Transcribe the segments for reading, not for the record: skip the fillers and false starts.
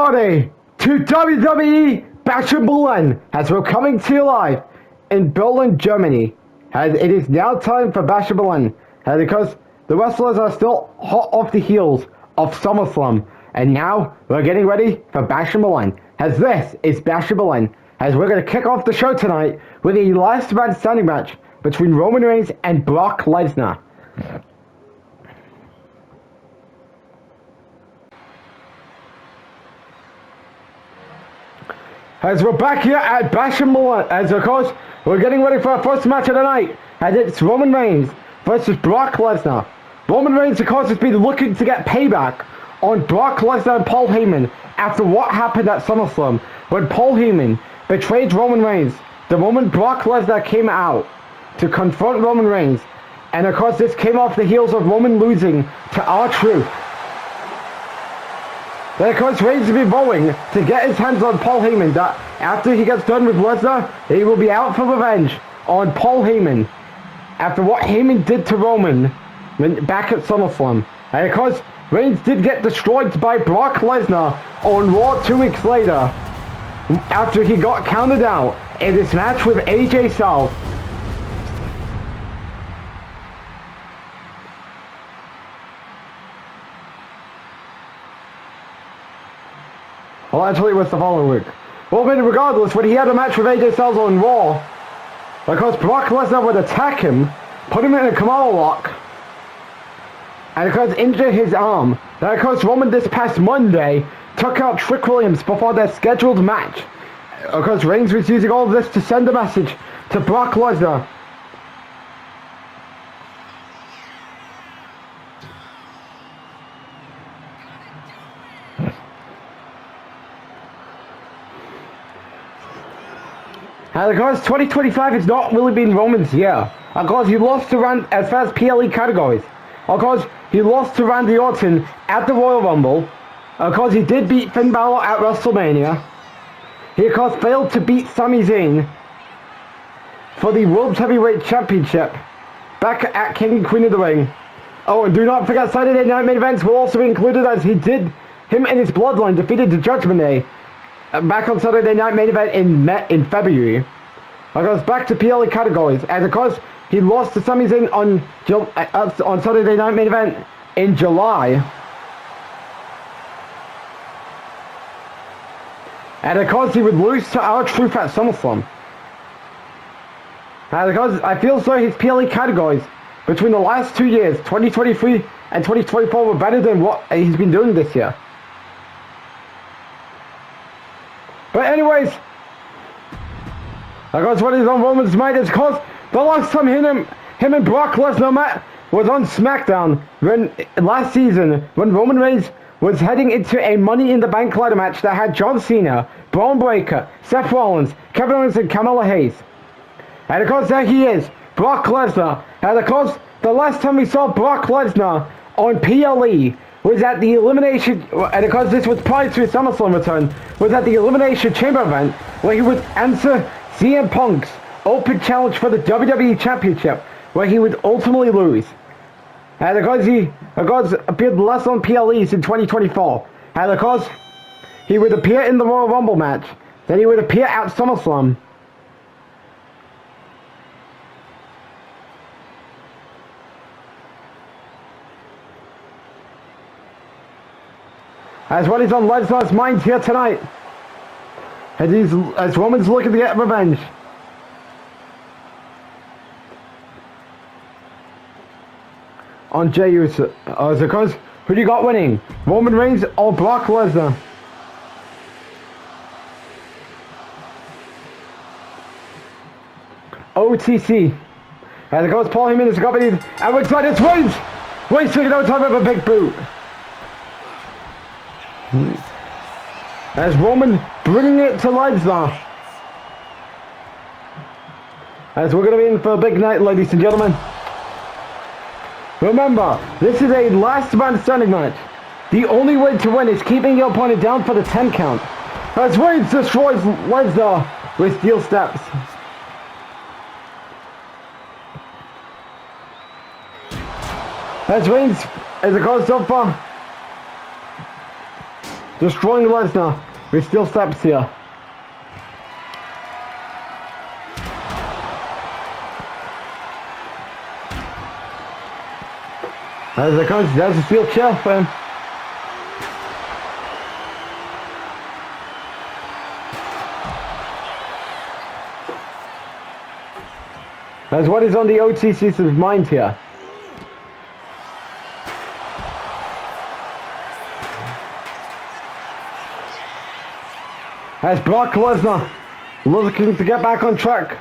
everybody to WWE Bash in Berlin, as we're coming to you live in Berlin, Germany. As it is now time for Bash in Berlin, because the wrestlers are still hot off the heels of SummerSlam, and now we're getting ready for Bash in Berlin. As this is Bash in Berlin, as we're going to kick off the show tonight with a last man standing match between Roman Reigns and Brock Lesnar. As we're back here at Bash in Berlin, as of course, we're getting ready for our first match of the night, and it's Roman Reigns versus Brock Lesnar. Roman Reigns, of course, has been looking to get payback on Brock Lesnar and Paul Heyman after what happened at SummerSlam when Paul Heyman betrayed Roman Reigns the moment Brock Lesnar came out to confront Roman Reigns. And of course, this came off the heels of Roman losing to R-Truth. Then of course Reigns will be vowing to get his hands on Paul Heyman, that after he gets done with Lesnar, he will be out for revenge on Paul Heyman after what Heyman did to Roman back at SummerSlam. And of course, Reigns did get destroyed by Brock Lesnar on Raw 2 weeks later after he got counted out in this match with AJ Styles. Well, actually, it was the following week. Well, but regardless, when he had a match with AJ Styles on Raw, of course, Brock Lesnar would attack him, put him in a Kamala lock, and of course, injure his arm. Then, of course, Roman this past Monday took out Trick Williams before their scheduled match. Of course, Reigns was using all of this to send a message to Brock Lesnar. And of course, 2025 has not really been Roman's year. Of course, he lost to as far as PLE categories. Of course, he lost to Randy Orton at the Royal Rumble. Of course, he did beat Finn Balor at WrestleMania. He, of course, failed to beat Sami Zayn for the World Heavyweight Championship back at King and Queen of the Ring. Oh, and do not forget, Saturday Night Main Events will also be included, as him and his bloodline defeated the Judgment Day back on Saturday Night Main Event in February. Of course, back to PLE categories, and of course, he lost to Sami Zayn on Saturday Night Main Event in July. And of course, he would lose to R-Truth at SummerSlam. And of course, I feel so his PLE categories between the last 2 years, 2023 and 2024, were better than what he's been doing this year. But anyways, of course, what is on Roman's mind is, of course, the last time him and Brock Lesnar met was on SmackDown last season, when Roman Reigns was heading into a Money in the Bank ladder match that had John Cena, Braun Breaker, Seth Rollins, Kevin Owens, and Carmella Hayes. And of course, there he is, Brock Lesnar. And of course, the last time we saw Brock Lesnar on PLE was at the Elimination, and of course this was prior to his SummerSlam return, was at the Elimination Chamber event, where he would answer CM Punk's open challenge for the WWE Championship, where he would ultimately lose. And of course, he appeared less on PLEs in 2024. And of course, he would appear in the Royal Rumble match. Then he would appear at SummerSlam. As what is on Lesnar's mind here tonight, as Roman's looking to get revenge. On Jey Uso. Of course, who do you got winning? Roman Reigns or Brock Lesnar? OTC. And of course, Paul Heyman is accompanied, and we're excited, it's Reigns! Reigns taking out time of a big boot. As Roman bringing it to Lesnar. As we're going to be in for a big night, ladies and gentlemen. Remember, this is a last man standing match. The only way to win is keeping your opponent down for the 10 count. As Reigns destroys Lesnar with steel steps. As Reigns is a close up for destroying Lesnar with steel steps here. As it comes, there's a steel chair for him. That's what is on the OTC's mind here. As Brock Lesnar looking to get back on track.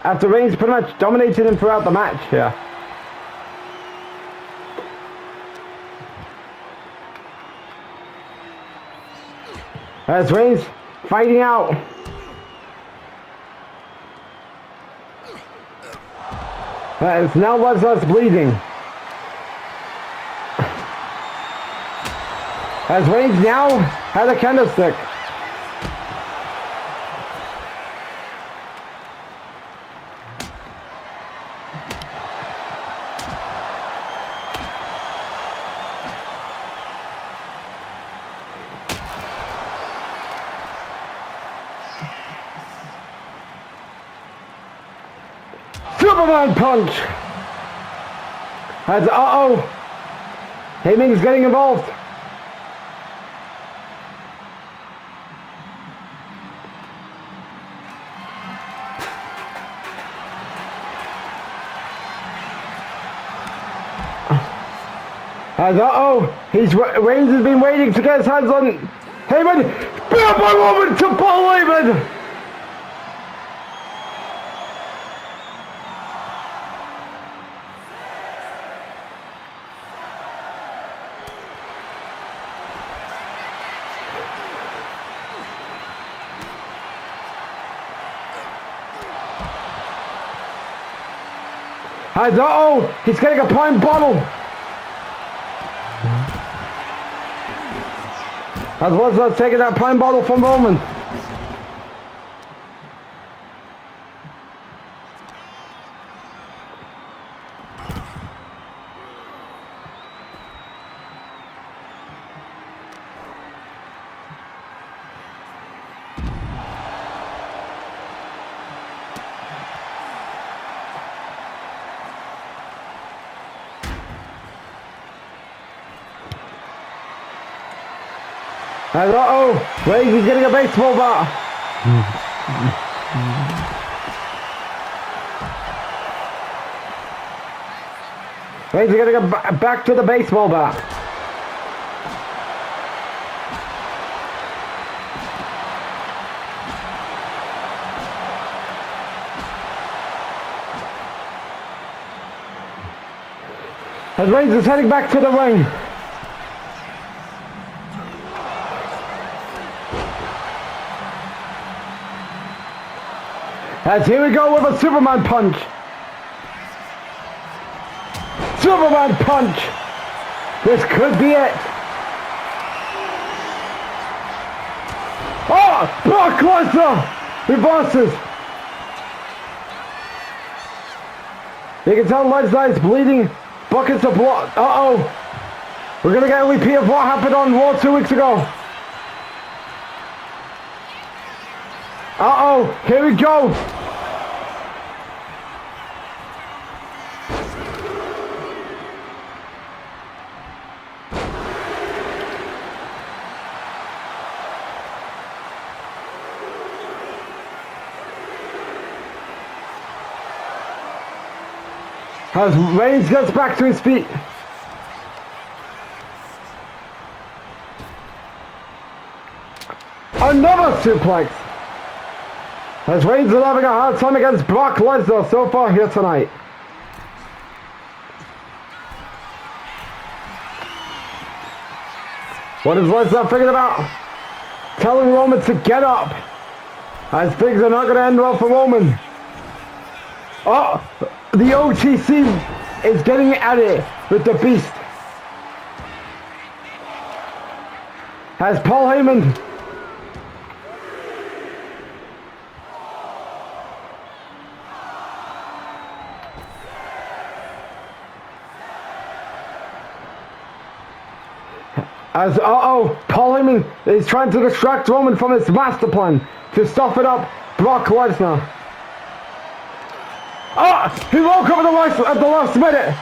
After Reigns pretty much dominated him throughout the match here. As Reigns fighting out. As now Lesnar's bleeding. As Reigns now has a candlestick. Superman punch! As Heyman's getting involved. As Reigns has been waiting to get his hands on Heyman. Beat by woman to Paul Heyman. As he's getting a prime bottle. As Lesnar taking that prime bottle from Roman. And Reigns is getting a baseball bat. Reigns is getting a back to the baseball bat. As Reigns is heading back to the ring. As here we go with a Superman punch. Superman punch. This could be it. Oh, Brock Lesnar reverses. You can tell Lesnar is bleeding buckets of blood. We're gonna get a repeat of what happened on Raw 2 weeks ago. Here we go. As Reigns gets back to his feet. Another suplex. As Reigns is having a hard time against Brock Lesnar so far here tonight. What is Lesnar thinking about? Telling Roman to get up. As things are not going to end well for Roman. The OTC is getting at it with the Beast. As Paul Heyman As, Paul Heyman is trying to distract Roman from his master plan to stuff it up Brock Lesnar. He woke up at the last minute.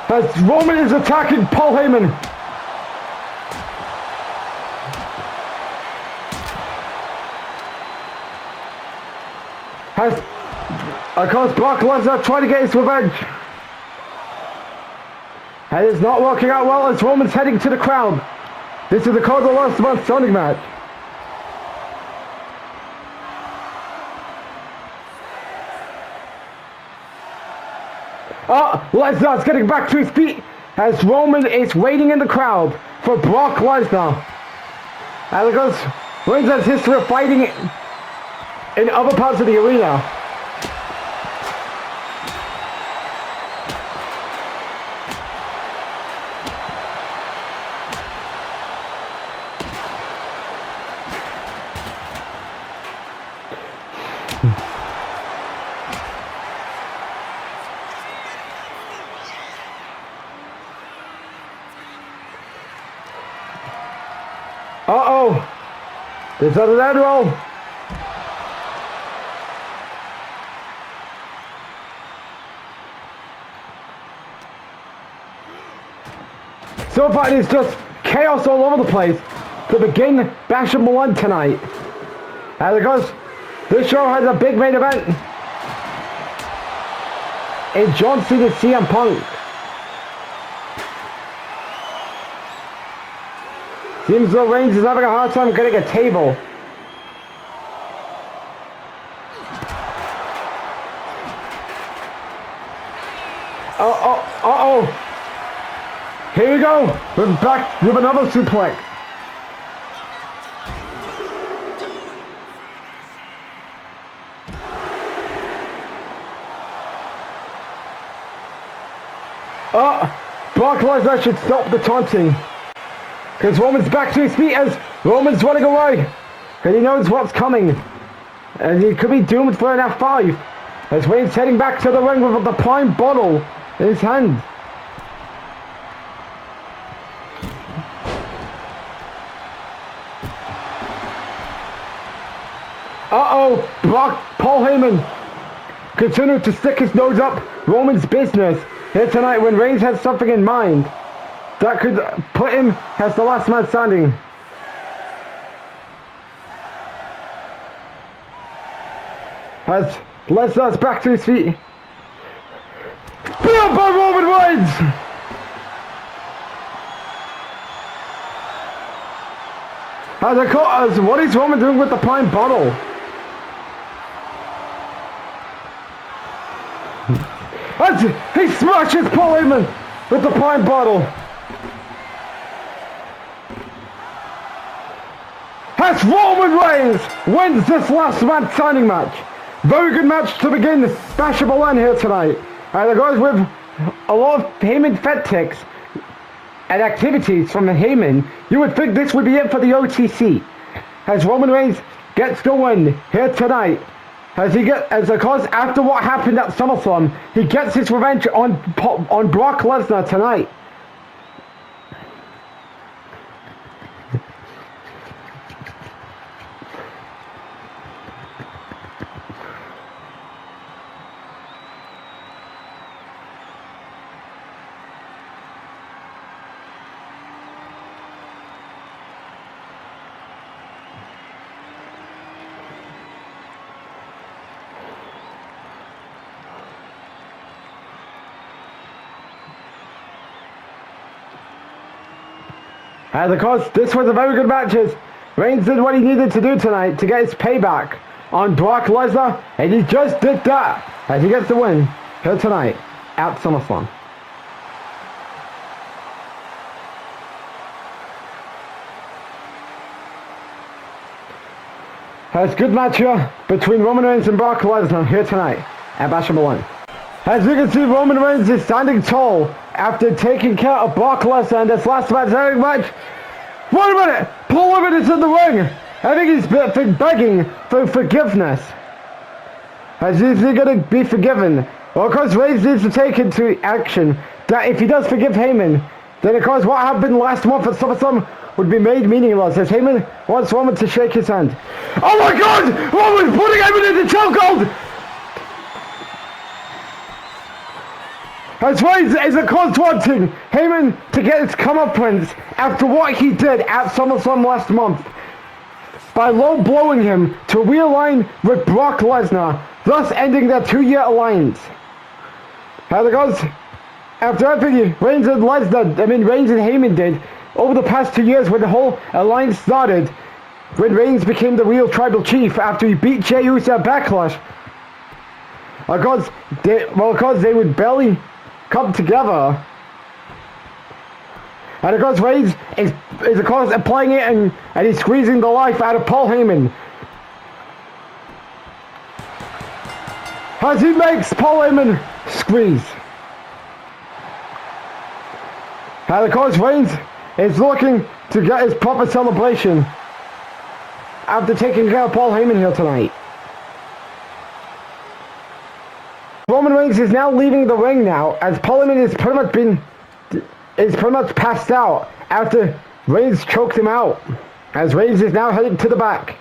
As Roman is attacking Paul Heyman. Of course, Brock Lesnar trying to get his revenge. And it's not working out well as Roman's heading to the crowd. This is the Cody last month's standing match. Lesnar's getting back to his feet as Roman is waiting in the crowd for Brock Lesnar. And because Reigns has history of fighting in other parts of the arena. There's a dead roll. So far, it's just chaos all over the place to begin Bash at Milan tonight. And of course, this show has a big main event in John Cena CM Punk. Seems though Reigns is having a hard time getting a table. Here we go. We're back with another suplex. Brock Lesnar should stop the taunting. Because Roman's back to his feet as Roman's running away. And he knows what's coming. And he could be doomed for an F5. As Reigns heading back to the ring with the prime bottle in his hand. Paul Heyman continued to stick his nose up Roman's business here tonight when Reigns has something in mind that could put him as the last man standing. As Lesnar's back to his feet. Spear by Roman Reigns! As what is Roman doing with the pine bottle? As he smashes Paul Heyman with the pine bottle. As Roman Reigns wins this last man standing match. Very good match to begin Bash at Milan here tonight. And it goes with a lot of Heyman Fed ticks and activities from Heyman. You would think this would be it for the OTC. As Roman Reigns gets the win here tonight. As of course, after what happened at SummerSlam, he gets his revenge on Brock Lesnar tonight. And of course, this was a very good match. Reigns did what he needed to do tonight to get his payback on Brock Lesnar, and he just did that as he gets the win here tonight at SummerSlam. Has good match here between Roman Reigns and Brock Lesnar here tonight at Bash at Milan. As you can see, Roman Reigns is standing tall after taking care of Brock Lesnar in this last match. Wait a minute! Paul Heyman is in the ring! I think he's begging for forgiveness. Is he going to be forgiven? Well, of course, Reigns needs to take into action that if he does forgive Heyman, then of course what happened last month at SummerSlam would be made meaningless, as Heyman wants Roman to shake his hand. Oh my God! Roman's putting Heyman in the chokehold! As Reigns is of course wanting Heyman to get his comeuppance after what he did at SummerSlam last month by low blowing him to realign with Brock Lesnar, thus ending their 2-year alliance. How it goes? After everything Reigns and Heyman did over the past 2 years when the whole alliance started, when Reigns became the real tribal chief after he beat Jey Uso at Backlash, because they would barely come together. And of course Reigns is of course applying it and he's squeezing the life out of Paul Heyman. As he makes Paul Heyman squeeze. And of course Reigns is looking to get his proper celebration after taking care of Paul Heyman here tonight. Roman Reigns is now leaving the ring now, as Paul Heyman is pretty much passed out after Reigns choked him out. As Reigns is now headed to the back,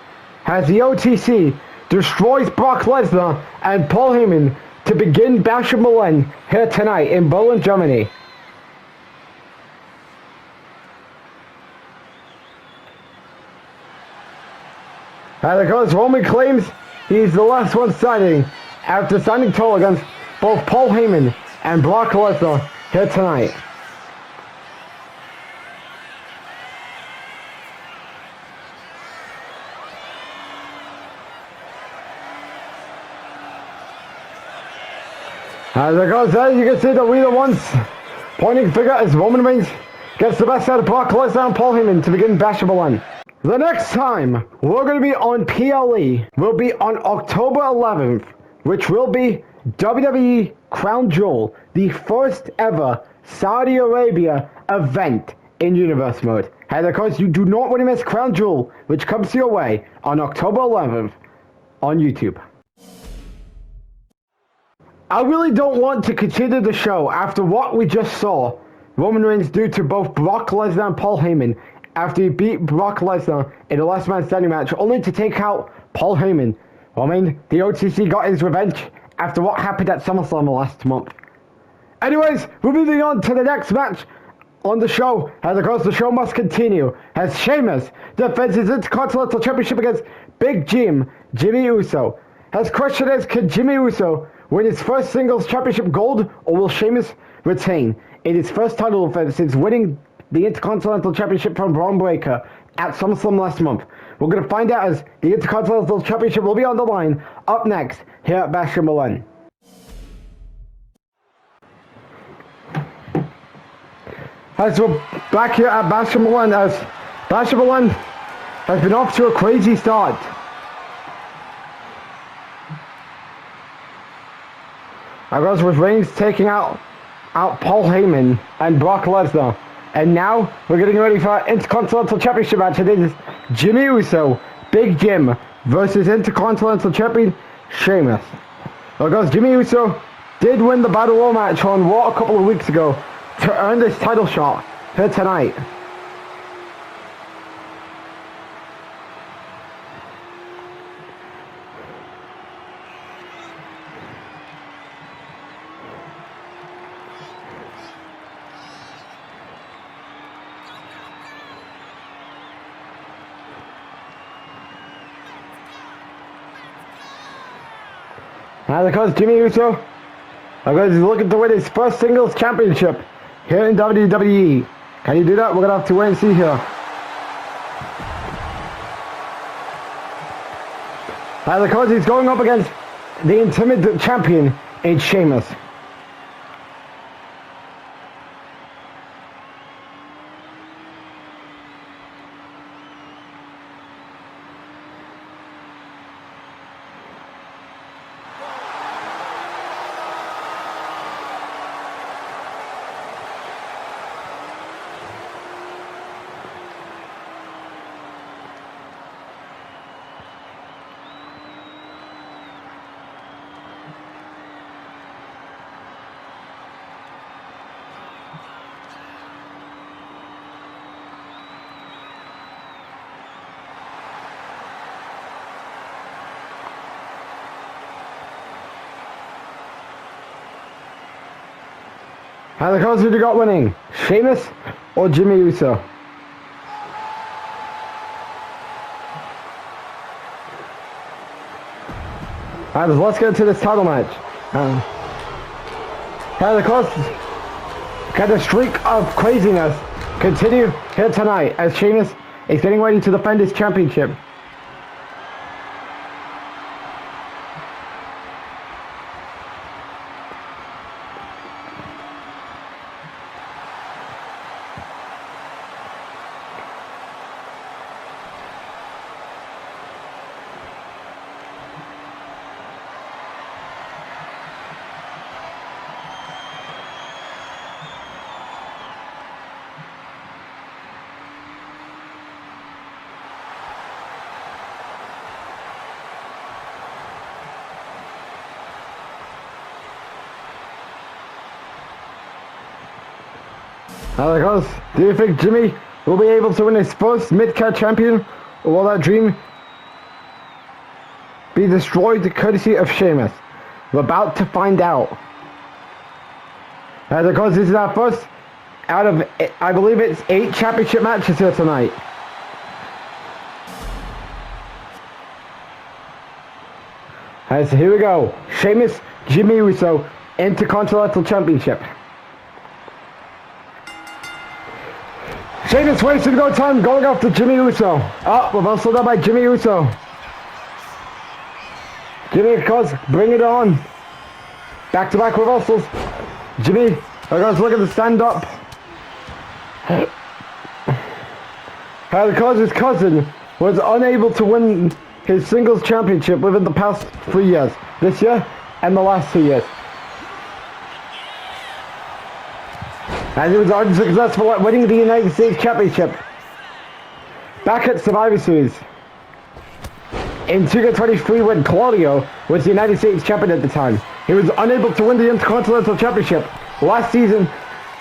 as the OTC destroys Brock Lesnar and Paul Heyman to begin Bash of Berlin here tonight in Berlin, Germany. And of course Roman claims he's the last one standing after standing tall against both Paul Heyman and Brock Lesnar here tonight. As it goes there, you can see the leader once pointing figure as Roman Reigns gets the best out of Brock Lesnar and Paul Heyman to begin Bash of Berlin. The next time we're going to be on PLE will be on October 11th, which will be WWE Crown Jewel, the first ever Saudi Arabia event in Universe Mode. And of course, you do not want to miss Crown Jewel, which comes your way on October 11th on YouTube. I really don't want to continue the show after what we just saw Roman Reigns do to both Brock Lesnar and Paul Heyman after he beat Brock Lesnar in a last man standing match, only to take out Paul Heyman. The OTC got his revenge after what happened at SummerSlam last month. Anyways, we're moving on to the next match on the show, and of course the show must continue as Sheamus defends his Intercontinental Championship against Big Jimmy Uso. As question is, can Jimmy Uso win his first singles championship gold, or will Sheamus retain in his first title defense since winning the Intercontinental Championship from Braun Breaker at SummerSlam last month? We're going to find out as the Intercontinental Championship will be on the line up next here at Bash of Berlin. As we're back here at Bash of Berlin, as Bash of Berlin has been off to a crazy start. I goes with Reigns taking out Paul Heyman and Brock Lesnar. And now we're getting ready for our Intercontinental Championship match. It is Jimmy Uso, Big Jim, versus Intercontinental Champion Sheamus. Because Jimmy Uso did win the Battle Royal match on Raw a couple of weeks ago to earn this title shot here tonight. Now because Jimmy Uso, because he's looking to win his first singles championship here in WWE. Can he do that? We're going to have to wait and see here. Now because he's going up against the Intimate Champion in Sheamus. And the cards who you got winning? Sheamus or Jimmy Uso? Alright, let's get into this title match. And the cards, can the streak of craziness continue here tonight as Sheamus is getting ready to defend his championship? Alex, do you think Jimmy will be able to win his first mid-card champion, or will that dream be destroyed courtesy of Sheamus? We're about to find out. Because this is our first out of, I believe it's 8 championship matches here tonight. So here we go. Sheamus, Jimmy Uso, Intercontinental Championship. Sheamus wasting no time going after Jimmy Uso. Oh, reversal done by Jimmy Uso. Jimmy, of course, bring it on. Back-to-back reversals. Jimmy, of course, look at the stand-up. Because his cousin was unable to win his singles championship within the past 3 years. This year and the last 2 years. And he was unsuccessful at winning the United States Championship back at Survivor Series in 2023 when Claudio was the United States Champion at the time. He was unable to win the Intercontinental Championship last season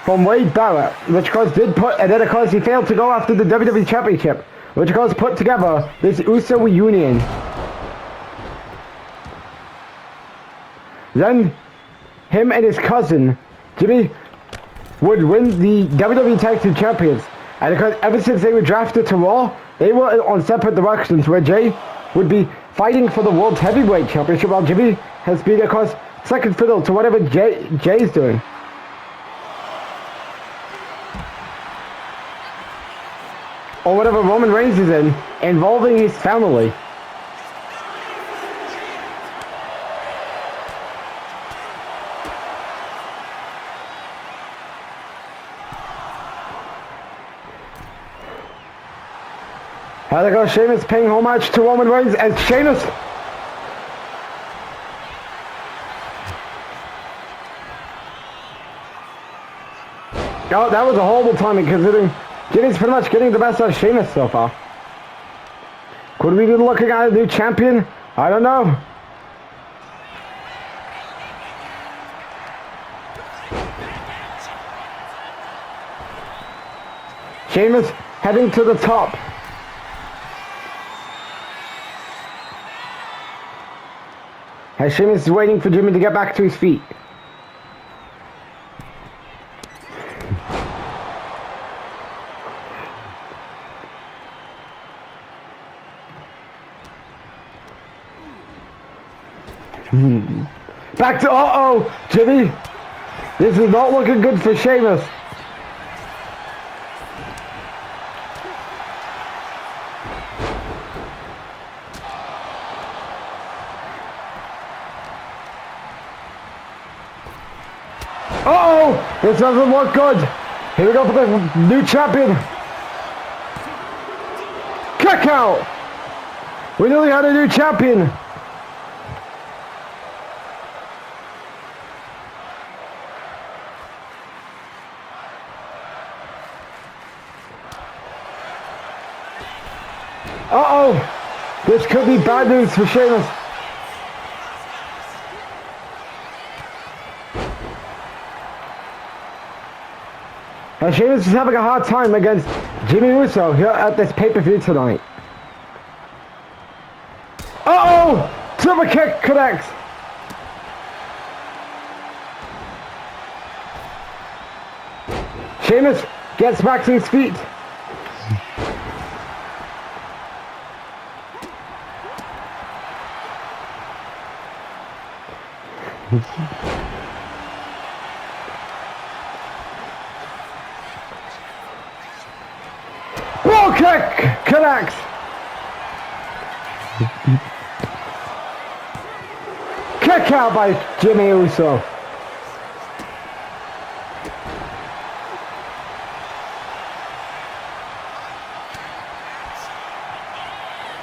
from Wade Barrett, which of course did put, and then of course he failed to go after the WWE Championship, which of course put together this Uso reunion. Then him and his cousin Jimmy would win the WWE Tag Team Champions, and because ever since they were drafted to Raw, they were on separate directions, where Jay would be fighting for the World Heavyweight Championship while Jimmy has been, of course, second fiddle to whatever Jay's doing. Or whatever Roman Reigns is in, involving his family. How they go, Sheamus paying homage to Roman Reigns as Sheamus. Oh, that was a horrible timing considering Jimmy's pretty much getting the best out of Sheamus so far. Could we be looking at a new champion? I don't know. Sheamus heading to the top. As Sheamus is waiting for Jimmy to get back to his feet. Back to, uh-oh, Jimmy. This is not looking good for Sheamus. Uh-oh, this doesn't look good. Here we go for the new champion. Kick out. We nearly had a new champion. Uh-oh, this could be bad news for Sheamus. And Sheamus is having a hard time against Jimmy Uso here at this pay-per-view tonight. Uh-oh, super kick connects. Sheamus gets back to his feet. Ball kick connects. Kick out by Jimmy Uso.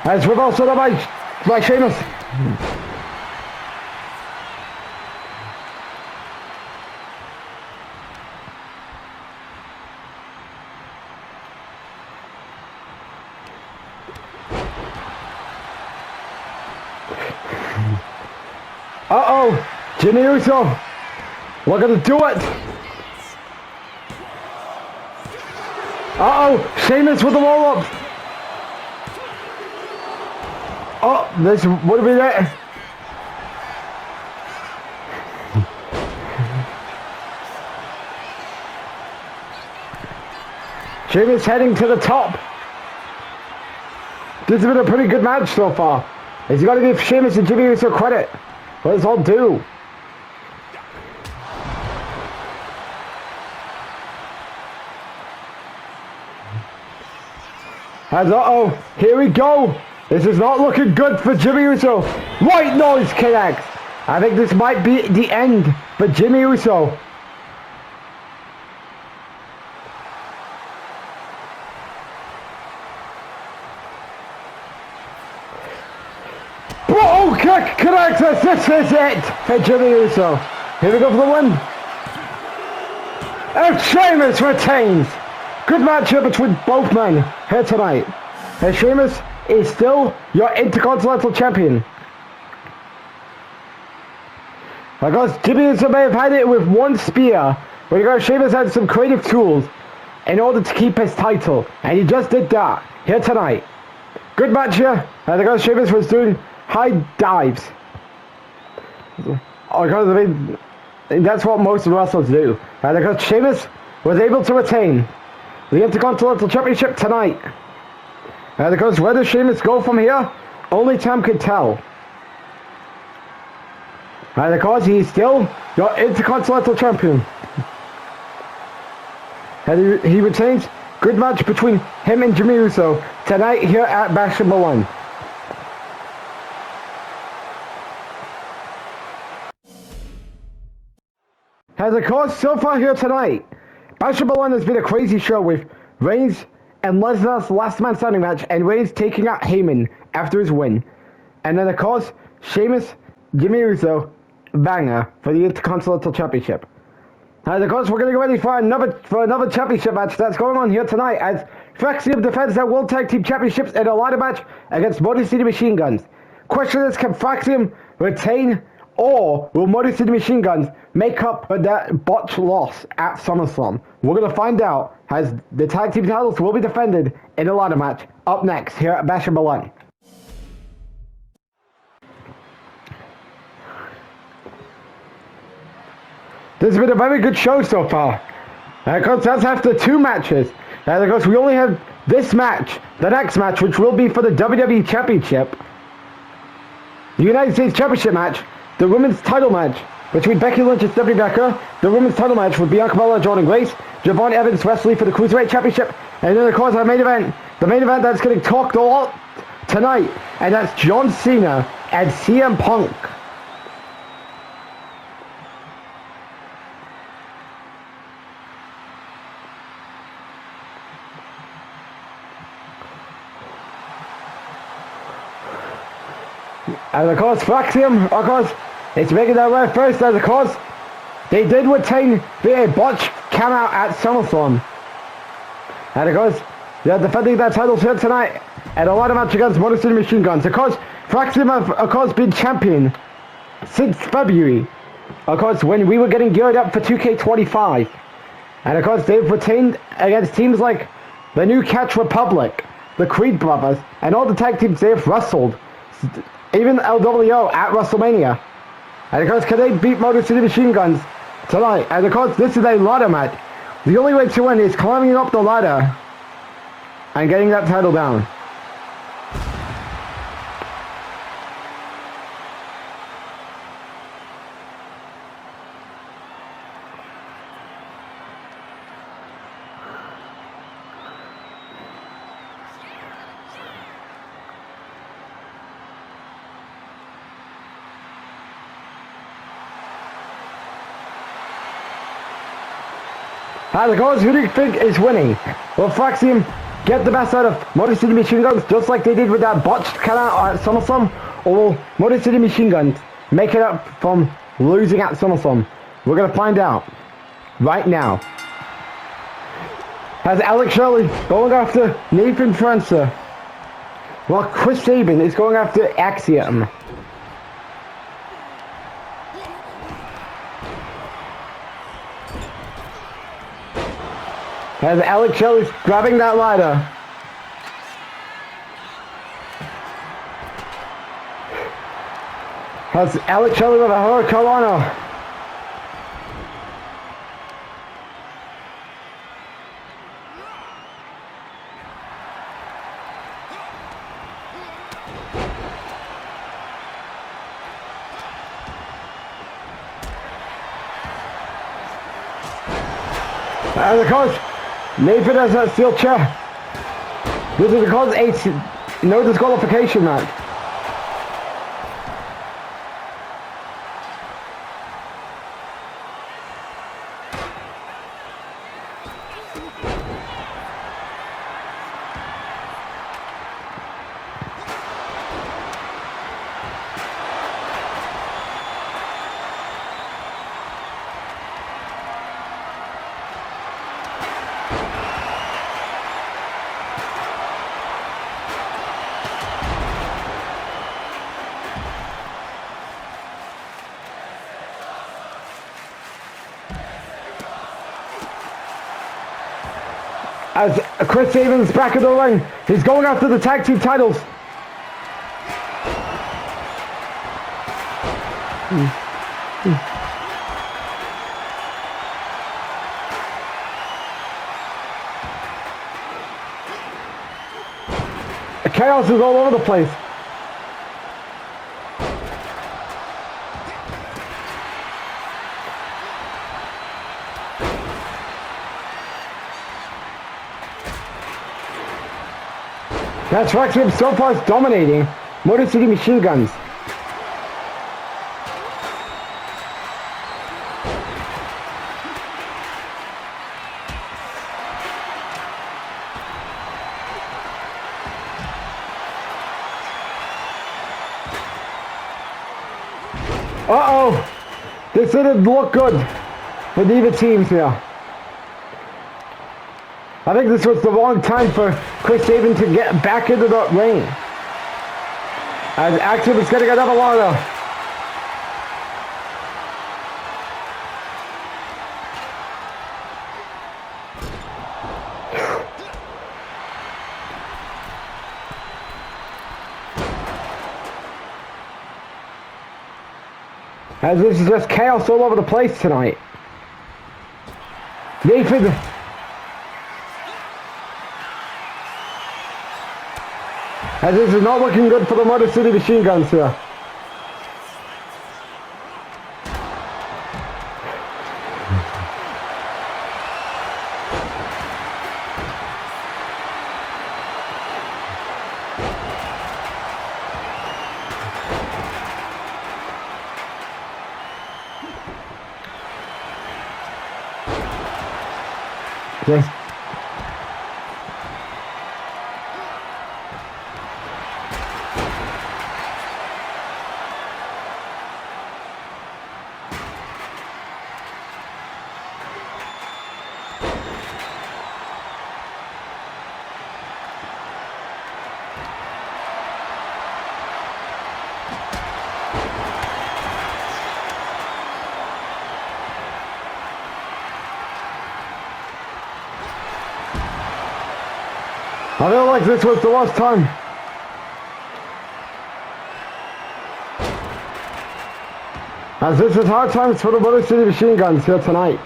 As reversal by Sheamus. Uh-oh, Jimmy Uso, we're gonna do it. Uh-oh, Sheamus with the roll-up. Oh, this would be it. Sheamus heading to the top. This has been a pretty good match so far. He's got to give Sheamus and Jimmy Uso credit. What does all do? As uh-oh, here we go. This is not looking good for Jimmy Uso. White noise connects. I think this might be the end for Jimmy Uso. Oh, kick connects us. This is it for Jimmy Uso. Here we go for the win. And Sheamus retains. Good matchup between both men here tonight. And Sheamus is still your Intercontinental Champion. Because Jimmy Uso may have had it with one spear, but because Sheamus had some creative tools in order to keep his title. And he just did that here tonight. Good match here. And because Sheamus was doing high dives. Because I mean, that's what most wrestlers do. And because Sheamus was able to retain the Intercontinental Championship tonight. And because where does Sheamus go from here? Only time can tell. And because he's still your Intercontinental Champion. And he retains. Good match between him and Jimmy Uso tonight here at Bash number 1. And of course, so far here tonight, Bash number 1 has been a crazy show with Reigns and Lesnar's last man standing match, and Reigns taking out Heyman after his win. And then of course, Sheamus, Jimmy Uso, banger for the Intercontinental Championship. And of course, we're going to get ready for another championship match that's going on here tonight as Faxium defends their World Tag Team Championships in a ladder match against Motor City Machine Guns. Question is, can Faxium retain, or will Motor City Machine Guns make up for that botched loss at SummerSlam? We're going to find out as the tag team titles will be defended in a ladder match up next here at Bash number 1. This has been a very good show so far. And of course, that's after 2 matches. And of course, we only have this match, the next match, which will be for the WWE Championship. The United States Championship match, the women's title match between Becky Lynch and Stephanie Becker, the women's title match with Bianca Belair, Jordan Grace, Javon Evans, Wesley for the Cruiserweight Championship, and then of course our main event, the main event that's getting talked a lot tonight, and that's John Cena and CM Punk. And of course, Faxium, of course, it's making their way first, as of course, they did retain the botch came out at SummerSlam. And of course, they're defending their titles here tonight, and a lot of match against Motor City Machine Guns. Of course, Faxium have, of course, been champion since February. Of course, when we were getting geared up for 2K25. And of course, they've retained against teams like the New Catch Republic, the Creed Brothers, and all the tag teams they've wrestled. Even LWO at WrestleMania. And of course, can they beat Motor City Machine Guns tonight? And of course, this is a ladder match The only way to win is climbing up the ladder and getting that title down. The goals, who do you think is winning? Will Faxium get the best out of Motor City Machine Guns just like they did with that botched count at SummerSlam? Or will Motor City Machine Guns make it up from losing at SummerSlam? We're going to find out right now. Has Alex Shelley going after Nathan Francer, while Chris Sabin is going after Axiom. As Alex Shelley's grabbing that ladder. Has Alex Shelley with a Hurricanrana. And of course, Nathan has that steel chair. This is because a no disqualification match. As Chris Sabin's back in the ring, he's going after the tag team titles. Chaos is all over the place. That's Rexium so far is dominating Motor City Machine Guns. Uh-oh! This didn't look good for neither teams here. I think this was the wrong time for Chris Sabin to get back into the ring. And Axiom is getting another ladder. As this is just chaos all over the place tonight. Nathan. As this is not looking good for the Motor City Machine Guns here. Okay. I feel like this was the last time. As this is hard times for the Motor City Machine Guns here tonight.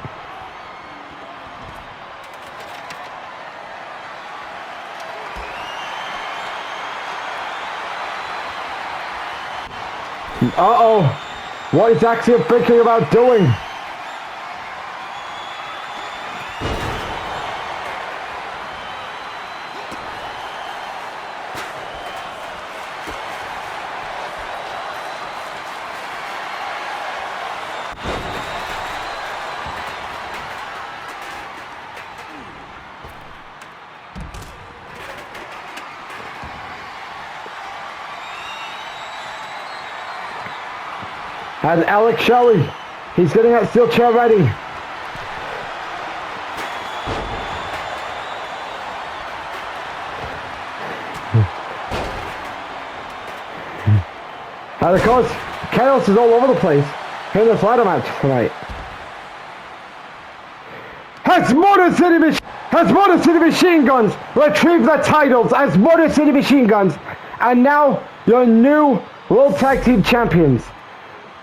Uh-oh. What is Axiom thinking about doing? And Alex Shelley, he's getting that steel chair ready. And of course, chaos is all over the place in this ladder match tonight. Has Motor City Machine Guns retrieved their titles as Motor City Machine Guns, and now your new World Tag Team Champions.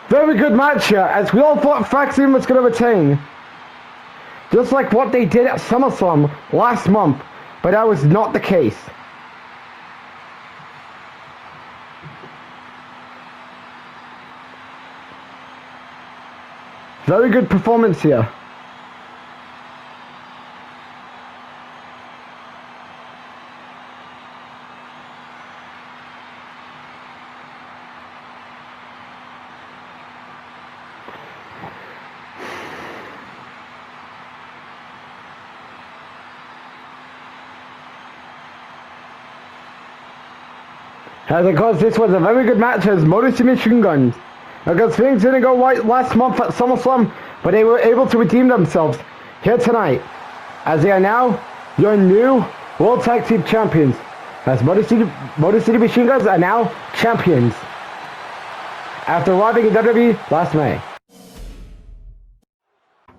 Very good match here, as we all thought Faxion was going to retain. Just like what they did at SummerSlam last month, but that was not the case. Very good performance here. And of course, this was a very good match as Motor City Machine Guns. Because things didn't go right last month at SummerSlam, but they were able to redeem themselves here tonight, as they are now your new World Tag Team Champions. As Motor City Machine Guns are now champions after arriving in WWE last May.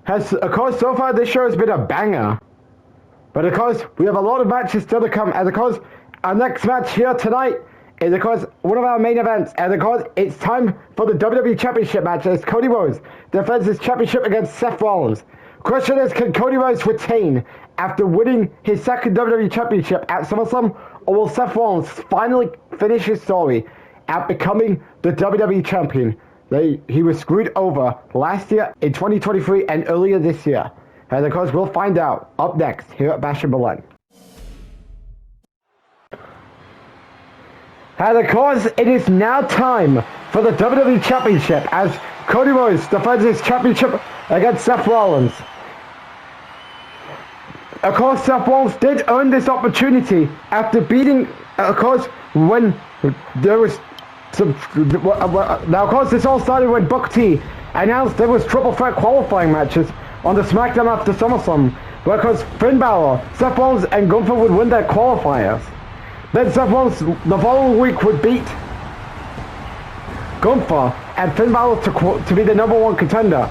As of course, so far this show has been a banger, but of course we have a lot of matches still to come. And of course, our next match here tonight is of course one of our main events, and of course it's time for the WWE Championship match as Cody Rhodes defends his championship against Seth Rollins. Question is, can Cody Rhodes retain after winning his second WWE Championship at SummerSlam, or will Seth Rollins finally finish his story at becoming the WWE Champion? He was screwed over last year in 2023 and earlier this year. And of course we'll find out up next here at Bash in Berlin. And of course, it is now time for the WWE Championship as Cody Rhodes defends his championship against Seth Rollins. Of course, Seth Rollins did earn this opportunity after beating, of course, when there was some... Now, of course, this all started when Booker T announced there was triple threat qualifying matches on the SmackDown after SummerSlam, because Finn Balor, Seth Rollins, and Gunther would win their qualifiers. Then Seth Rollins the following week would beat Gunther and Finn Balor to be the #1 contender.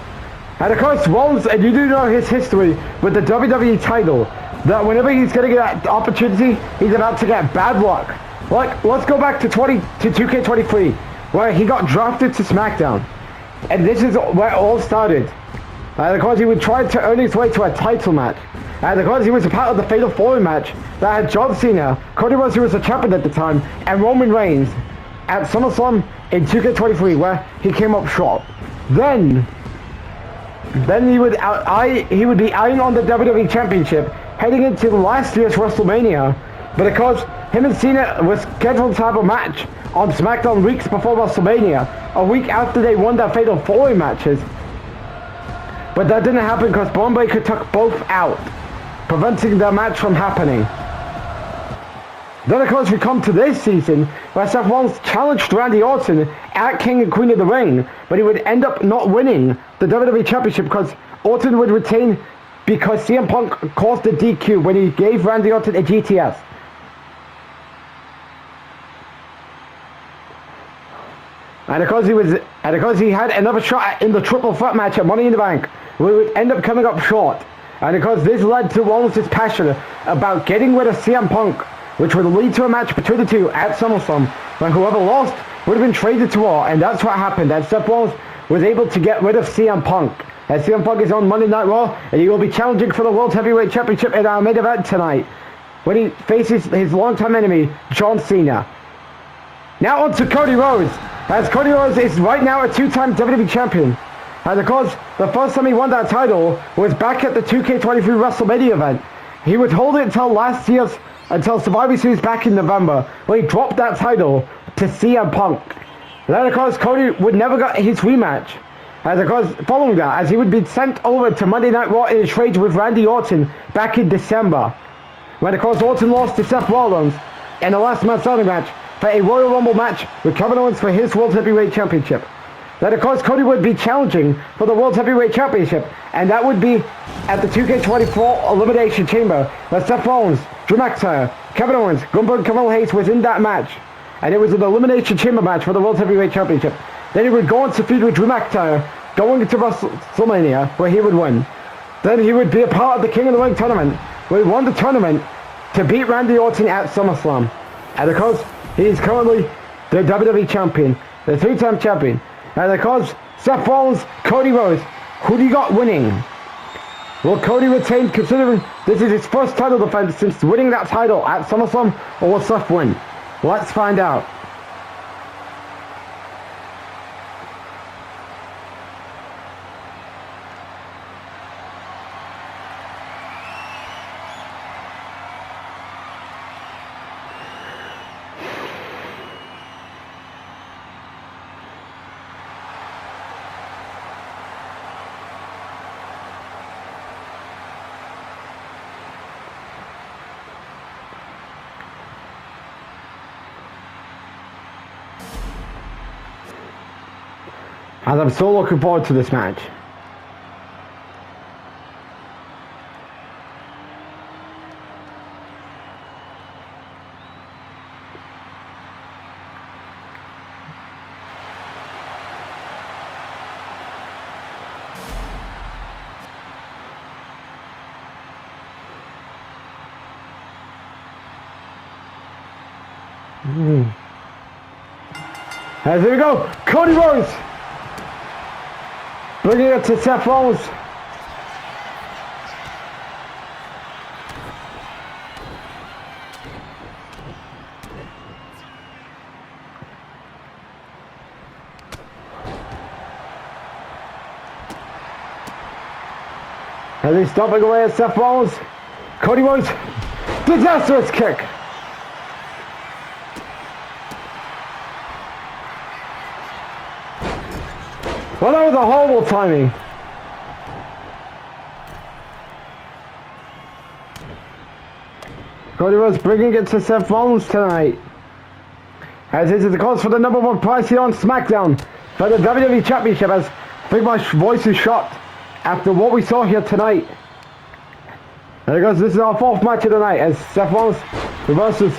And of course Rollins, and you do know his history with the WWE title, that whenever he's going to get that opportunity, he's about to get bad luck. Like, let's go back to 2K23, where he got drafted to SmackDown. And this is where it all started. And of course he would try to earn his way to a title match. And of course he was a part of the Fatal 4-Way match that had John Cena, Cody Rhodes, who was a champion at the time, and Roman Reigns at SummerSlam in 2K23, where he came up short. Then he would be eyeing on the WWE Championship heading into last year's WrestleMania. But of course, him and Cena was scheduled to have a match on SmackDown weeks before WrestleMania, a week after they won their Fatal 4-Way matches. But that didn't happen because Braun Breaker took both out, preventing the match from happening. Then of course we come to this season where Seth Rollins challenged Randy Orton at King and Queen of the Ring, but he would end up not winning the WWE Championship because Orton would retain because CM Punk caused the DQ when he gave Randy Orton a GTS. And of course he had another shot in the triple threat match at Money in the Bank, where he would end up coming up short. And of course this led to Rollins' passion about getting rid of CM Punk, which would lead to a match between the two at SummerSlam, when whoever lost would have been traded to Raw, and that's what happened. And Seth Rollins was able to get rid of CM Punk. And CM Punk is on Monday Night Raw, and he will be challenging for the World Heavyweight Championship in our main event tonight, when he faces his longtime enemy, John Cena. Now on to Cody Rhodes, as Cody Rhodes is right now a two-time WWE champion. And of course, the first time he won that title was back at the 2K23 WrestleMania event. He would hold it until Survivor Series back in November, where he dropped that title to CM Punk. Then of course, Cody would never get his rematch. As of course, following that, as he would be sent over to Monday Night Raw in a trade with Randy Orton back in December. When of course Orton lost to Seth Rollins in a last man standing match for a Royal Rumble match with Kevin Owens for his World Heavyweight Championship. Then of course Cody would be challenging for the World Heavyweight Championship, and that would be at the 2K24 Elimination Chamber, where Seth Rollins, Drew McIntyre, Kevin Owens, Gunther, and Carmelo Hayes was in that match. And it was an Elimination Chamber match for the World Heavyweight Championship. Then he would go on to feud with Drew McIntyre, going into WrestleMania, where he would win. Then he would be a part of the King of the Ring tournament, where he won the tournament to beat Randy Orton at SummerSlam. And of course, he is currently the WWE Champion, the three-time champion. And of course, Seth Rollins, Cody Rhodes, who do you got winning? Will Cody retain, considering this is his first title defense since winning that title at SummerSlam, or will Seth win? Let's find out. As I'm so looking forward to this match. As here we go, Cody Rhodes bringing it to Seth Rollins. As he's stomping away at Seth Rollins, Cody Rhodes, disastrous kick. Well, that was a horrible timing. Cody Rhodes bringing it to Seth Rollins tonight. As this is the cause for the #1 prize here on SmackDown for the WWE Championship, as Big Mike's voice is shocked after what we saw here tonight. And because this is our fourth match of the night, as Seth Rollins reverses.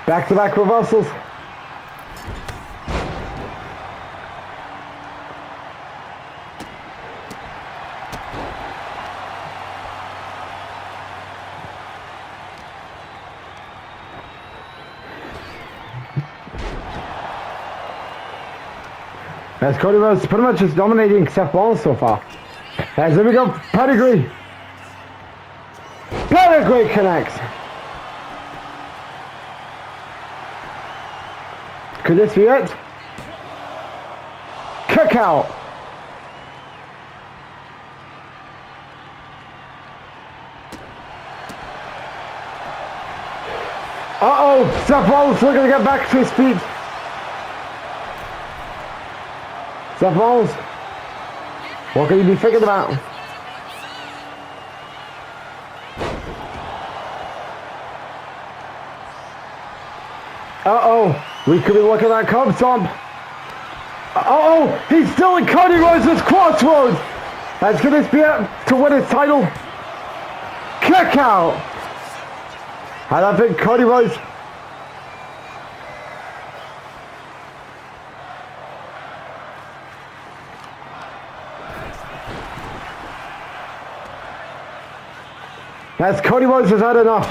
Back-to-back reversals. As Cody Rhodes pretty much is dominating Seth Rollins so far. As there we go, pedigree. Pedigree connects. Could this be it? Kick out. Uh-oh, Seth Rollins looking to get back to his feet. Seth Rollins, what can you be thinking about? Uh-oh, we could be looking at curb stomp. Uh-oh, he's still in Cody Rhodes' crossroads. That's going to be it to win his title. Kick out. And I think Cody Rhodes. As Cody Rhodes has had enough.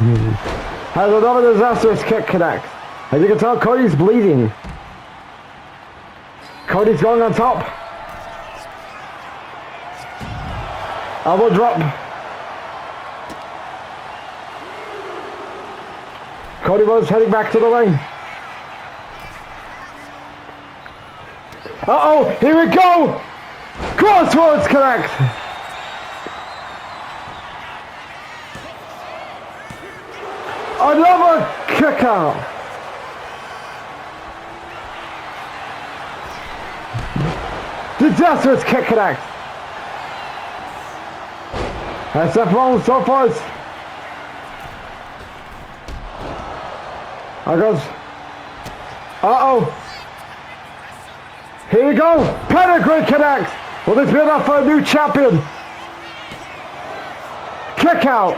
Has another disastrous kick connects. As you can tell, Cody's bleeding. Cody's going on top. Elbow drop. Cody Rhodes heading back to the ring. Uh-oh, here we go! Crossroads connect! Another kick out! Disastrous kick connect! And Seth Rollins so far is... There goes... Uh-oh! Here we go! Pedigree connects! Will this be enough for a new champion? Kick out!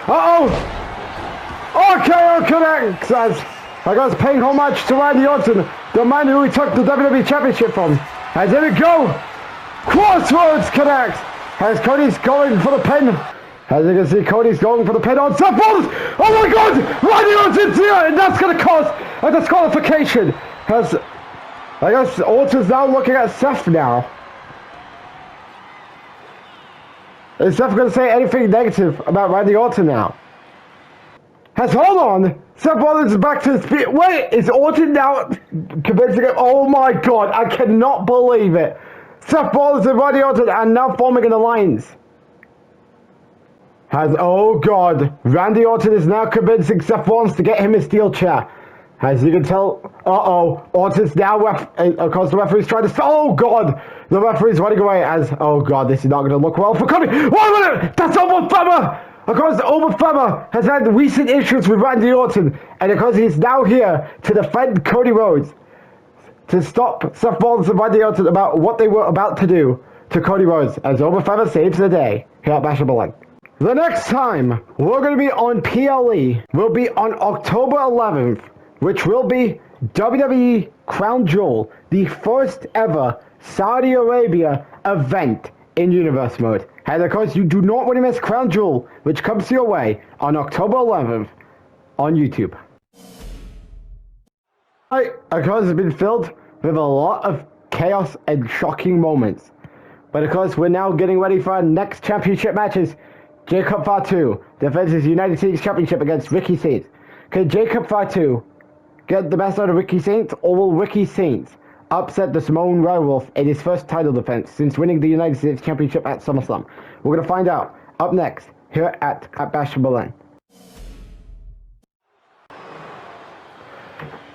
Uh-oh! RKO connects! As I goes paying homage to Randy Orton, the man who we took the WWE Championship from. As here we go! Crossroads connects! As Cody's going for the pin. As you can see, Cody's going for the pin on Seth Rollins! Oh my god! Randy Orton's here! And that's going to cause a disqualification! As I guess Orton's now looking at Seth now. Is Seth going to say anything negative about Randy Orton now? Hold on! Seth Rollins is back to his feet. Wait, is Orton now convincing him? Oh my god, I cannot believe it. Seth Rollins and Randy Orton are now forming an alliance. Oh god, Randy Orton is now convincing Seth Rollins to get him a steel chair. As you can tell, uh-oh, Orton's now, of course the referee's trying to, oh god, the referee's running away as, oh god, this is not going to look well for Cody. 1 minute, that's Over Femmer! Of course, Over Femmer has had recent issues with Randy Orton, and of course he's now here to defend Cody Rhodes, to stop Seth Rollins and Randy Orton about what they were about to do to Cody Rhodes, as Over Femmer saves the day here at Bash at Berlin. The next time we're going to be on PLE will be on October 11th, which will be WWE Crown Jewel, the first ever Saudi Arabia event in Universe Mode. And of course, you do not want to miss Crown Jewel, which comes your way on October 11th on YouTube. Of course, it's been filled with a lot of chaos and shocking moments. But of course, we're now getting ready for our next championship matches. Jacob Fatu defends his United States Championship against Ricky Saints. Can Jacob Fatu get the best out of Ricky Saints, or will Ricky Saints upset the Samoan Werewolf in his first title defense since winning the United States Championship at SummerSlam? We're going to find out up next here at Bash Berlin.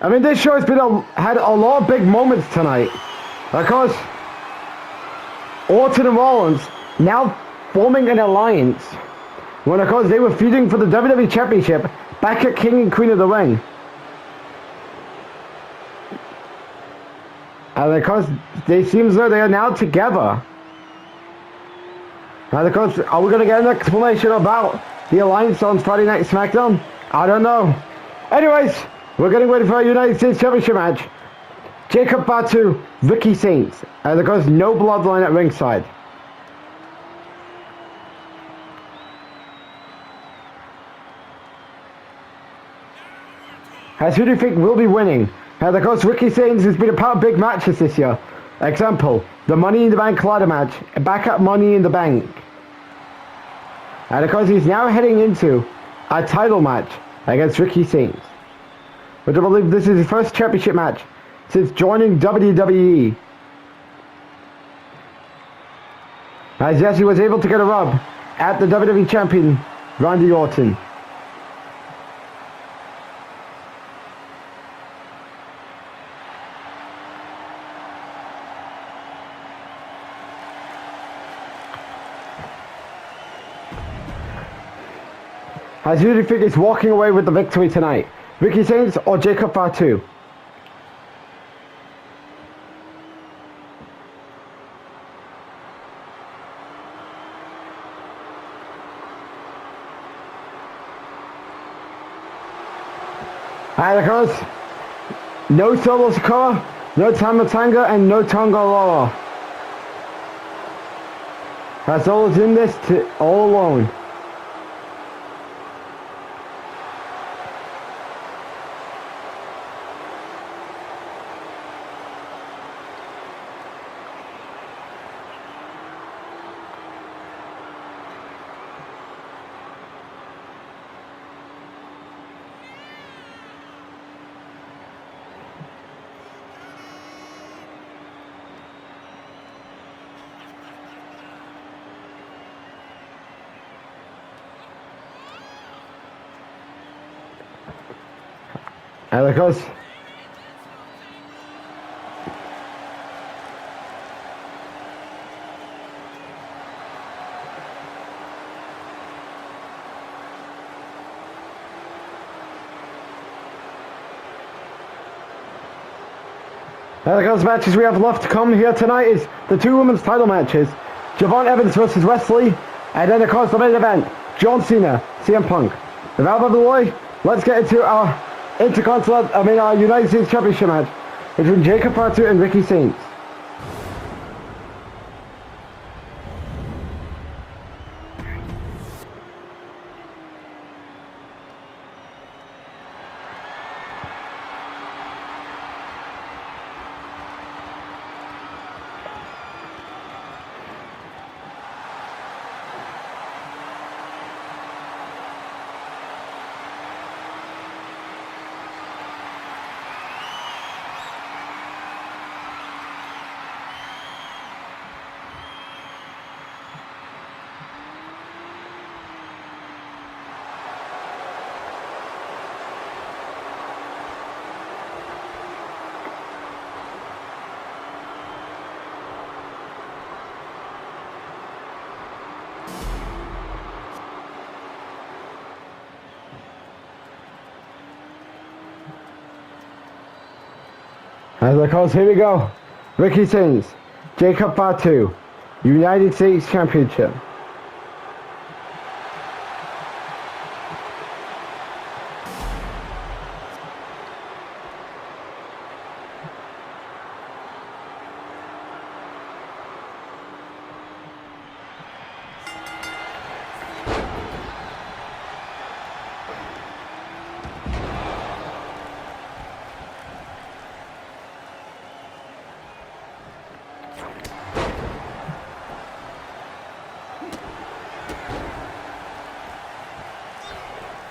I mean, this show has had a lot of big moments tonight. Of course, Orton and Rollins now forming an alliance when, of course, they were feuding for the WWE Championship back at King and Queen of the Ring. And of course, they seem as though they are now together. And of course, are we going to get an explanation about the alliance on Friday Night SmackDown? I don't know. Anyways, we're getting ready for a United States Championship match. Jacob Fatu, Ricky Saints. And of course, no bloodline at ringside. As who do you think will be winning? And of course, Ricky Saints has been a part of big matches this year. Example, the Money in the Bank ladder match, back at Money in the Bank. And of course, he's now heading into a title match against Ricky Saints, which I believe this is his first championship match since joining WWE. As yes, he was able to get a rub at the WWE Champion, Randy Orton. As who do you think is walking away with the victory tonight? Ricky Saints or Jacob Fatu? And of course, no Solo Sikoa, no Tama Tonga, and no Tonga Loa. As Solo's in this all alone. And of course, matches we have left to come here tonight is the two women's title matches. Javon Evans versus Wesley, and then of course the main event, John Cena, CM Punk. Without further delay, let's get into our our United States Championship match between Jacob Fatu and Ricky Saints. As of course, here we go. Ricky Saints, Jacob Fatu, United States Championship.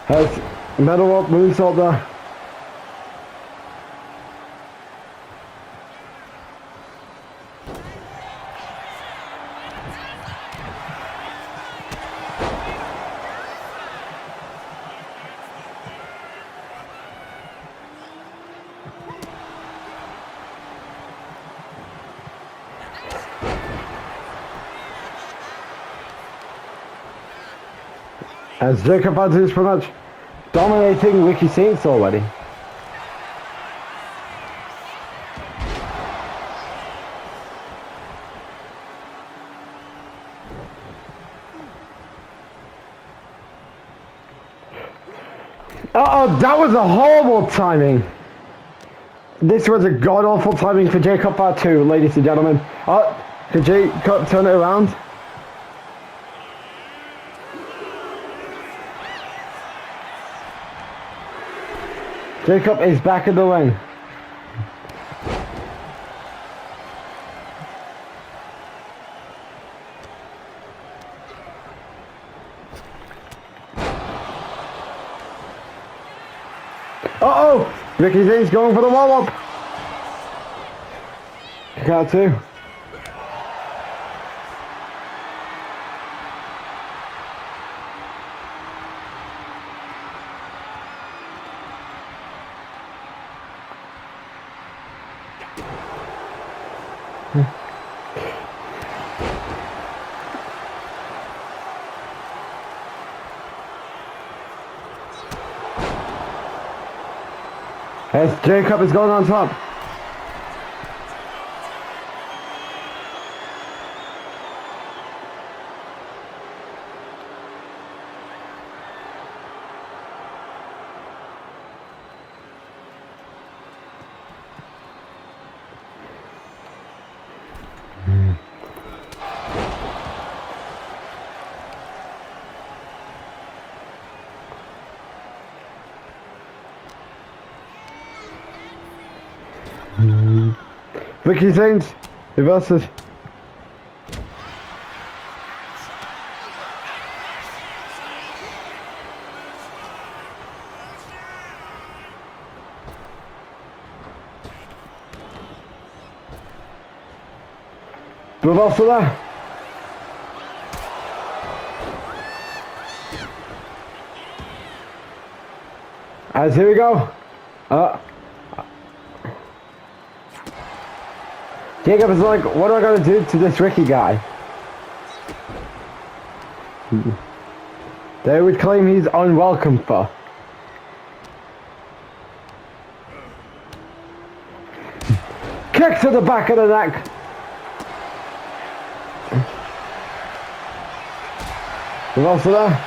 Has medal up, moonsault there. As Jacob Fatu is pretty much dominating Ricky Saints already. Uh-oh, that was a horrible timing. This was a god-awful timing for Jacob Fatu, ladies and gentlemen. Could Jacob turn it around? Jacob is back in the ring. Uh-oh! Ricky Zane's going for the wall-up. Count two. As Jacob is going on top. Ricky Saints versus reversal. As here we go. Jacob is like, what am I going to do to this Ricky guy? They would claim he's unwelcome for. Kick to the back of the neck. Reversal there.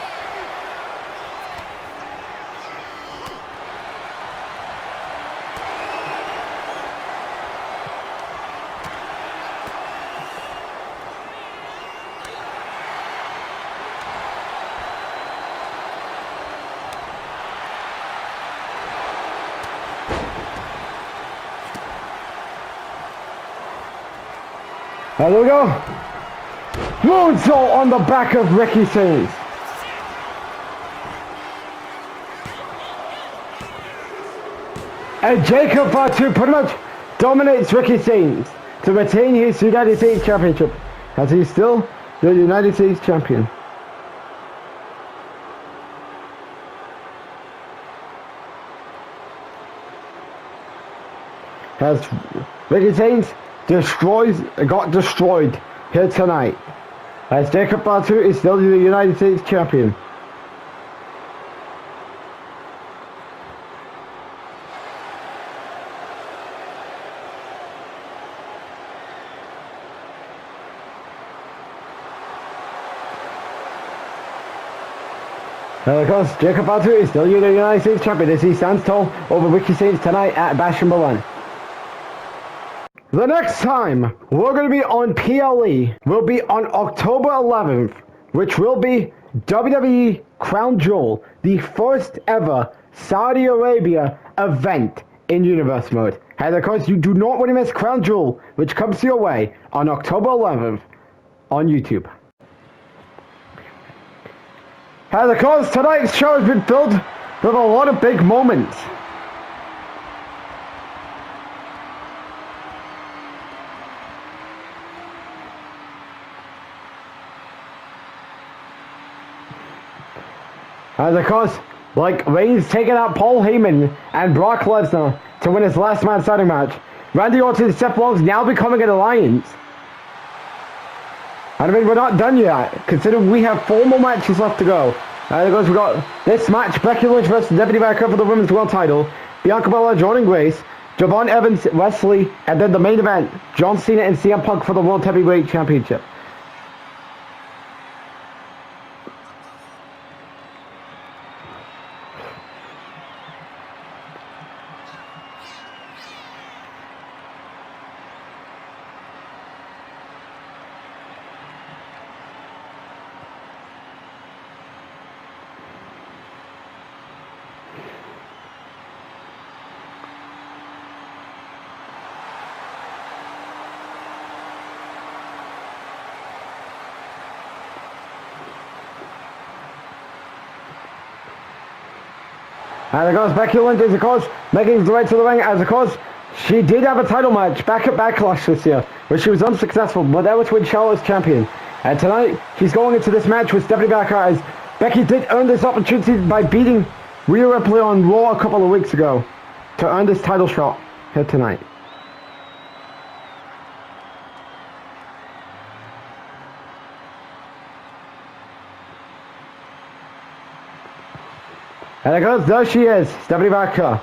There we go. Moonsault on the back of Ricky Saints. And Jacob Fatu pretty much dominates Ricky Saints to retain his United States Championship, as he's still the United States Champion. As Ricky Saints got destroyed here tonight, as Jacob Fatu is still the United States Champion. And of course, Jacob Fatu is still the United States Champion as he stands tall over Ricky Saints tonight at Bash number 1. The next time we're going to be on PLE will be on October 11th, which will be WWE Crown Jewel, the first ever Saudi Arabia event in Universe Mode. And of course, you do not want to miss Crown Jewel, which comes your way on October 11th on YouTube. And of course, tonight's show has been filled with a lot of big moments. And of course, like Reigns taking out Paul Heyman and Brock Lesnar to win his last man standing match. Randy Orton and Seth Rollins now becoming an alliance. And I mean, we're not done yet, considering we have 4 more matches left to go. And of course, we got this match, Becky Lynch versus Deputy Backer for the Women's World Title, Bianca Belair joining Grace, Javon Evans, Wesley, and then the main event, John Cena and CM Punk for the World Heavyweight Championship. And of course, Becky Lynch is of course making his way to the ring, as of course she did have a title match back at Backlash this year, where she was unsuccessful, but that was when Charlotte was champion. And tonight, she's going into this match with Stephanie Baker, as Becky did earn this opportunity by beating Rhea Ripley on Raw a couple of weeks ago to earn this title shot here tonight. And there goes, there she is, Stephanie Baker.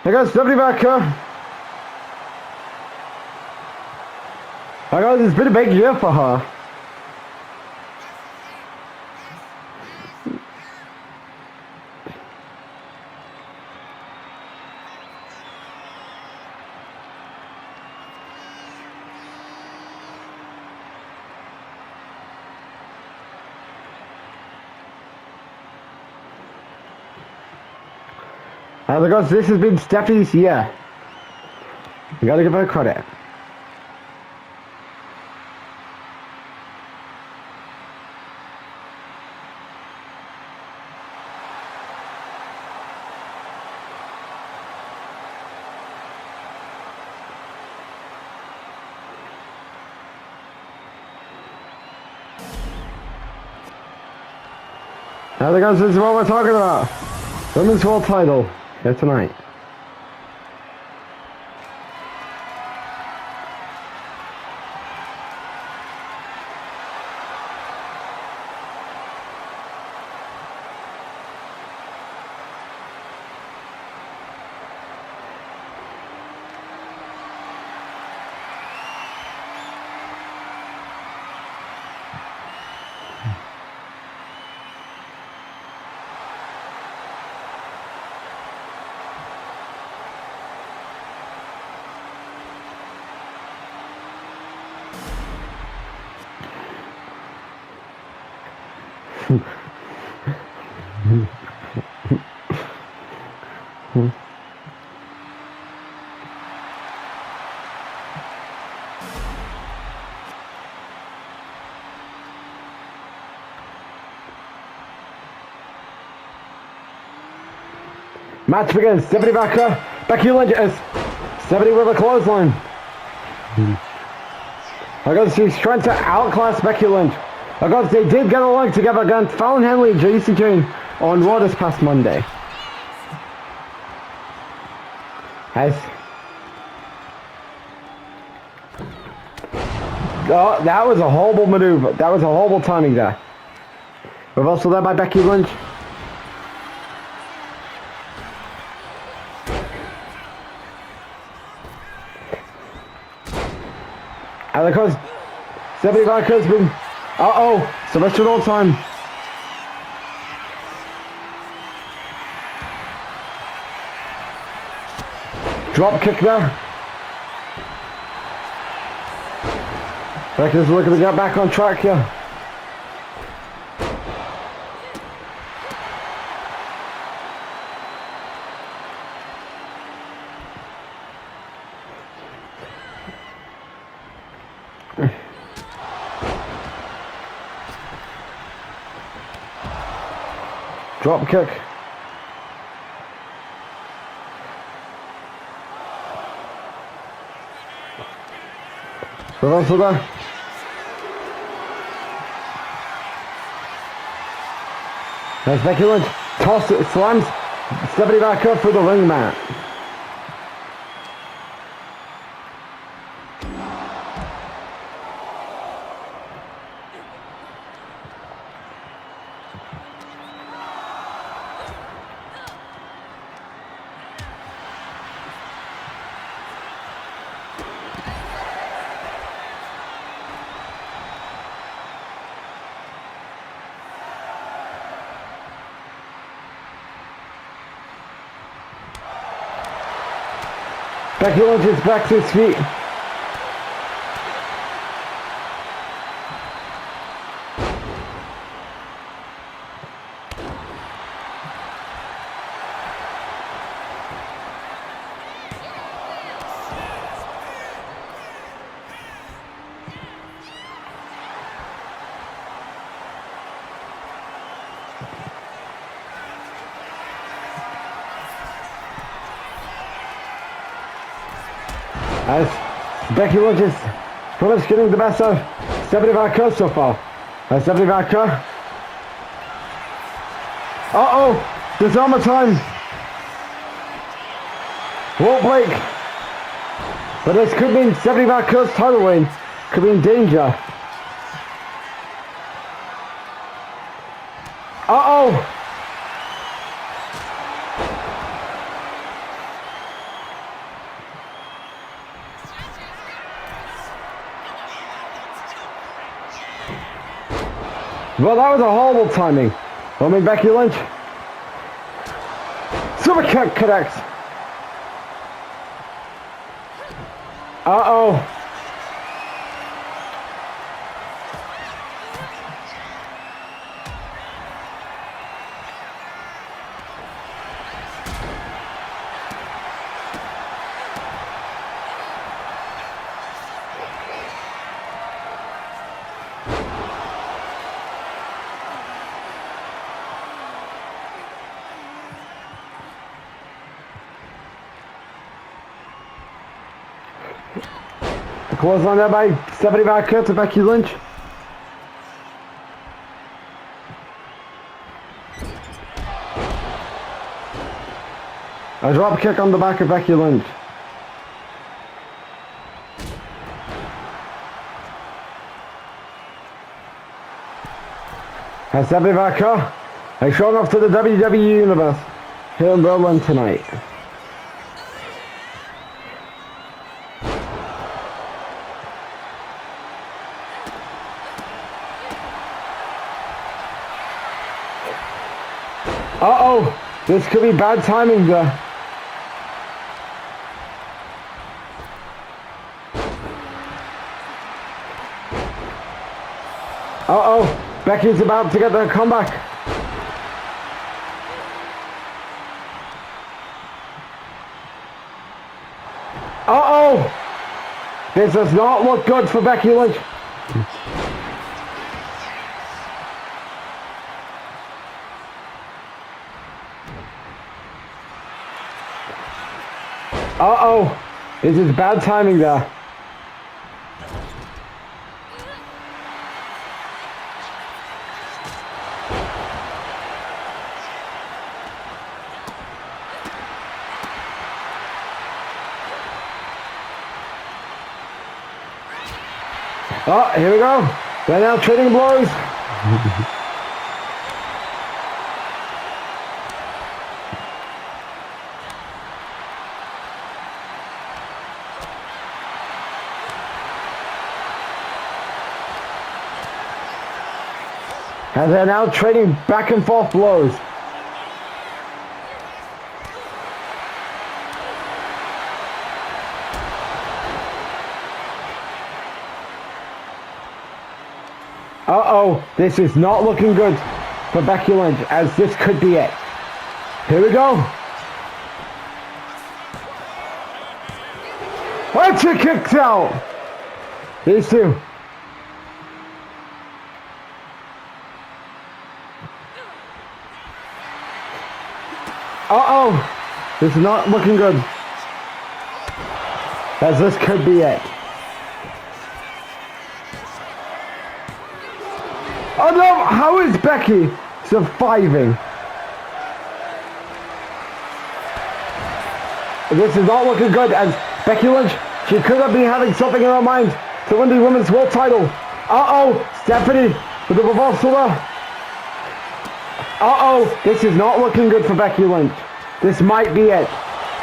There goes Stephanie Baker. There goes, it's been a big year for her. And because this has been Stephanie's year. You gotta give her credit. Now guys, this is what we're talking about. Women's World title here tonight. Match begins. Stephanie Baker, Becky Lynch is Stephanie with a clothesline. I guess she's trying to outclass Becky Lynch. I guess they did get along together against Fallon Henley and JC Jane on Raw this past Monday. Nice. Oh, that was a horrible maneuver. That was a horrible timing there. Reversal there by Becky Lynch. And of course, Stephanie Baker's been... so that's all time. Drop kick there. Becky's looking to get back on track here. Drop kick. Reversal there. There's Becky Lynch. Toss it, slams Stephanie back up for the ring mat. Becky Lynch is back to his feet. As Becky Lynch is pretty much getting the best of Stephanie Baker so far. As Stephanie Baker. Disarmer time. Won't break. But this could mean Stephanie Baker's title reign could be in danger. Well, that was a horrible timing. Becky Lynch. Super kick connects. The clothesline there by Stephanie Barker to Becky Lynch. A drop kick on the back of Becky Lynch. As Stephanie Barker is showing off to the WWE Universe here in Berlin tonight. Uh-oh, this could be bad timing there. Uh-oh. Becky's about to get their comeback. Uh-oh! This does not look good for Becky Lynch. Uh-oh! This is bad timing there. Oh, here we go. They're now trading blows. And they're now trading back and forth blows. Uh-oh, this is not looking good for Becky Lynch, as this could be it. Here we go. Once she kicks out. These two. Uh-oh, this is not looking good, as this could be it. Oh no, how is Becky surviving? This is not looking good, as Becky Lynch, she could have been having something in her mind to win the Women's World title. Uh-oh, Stephanie with the reversal there. Uh-oh, this is not looking good for Becky Lynch. This might be it.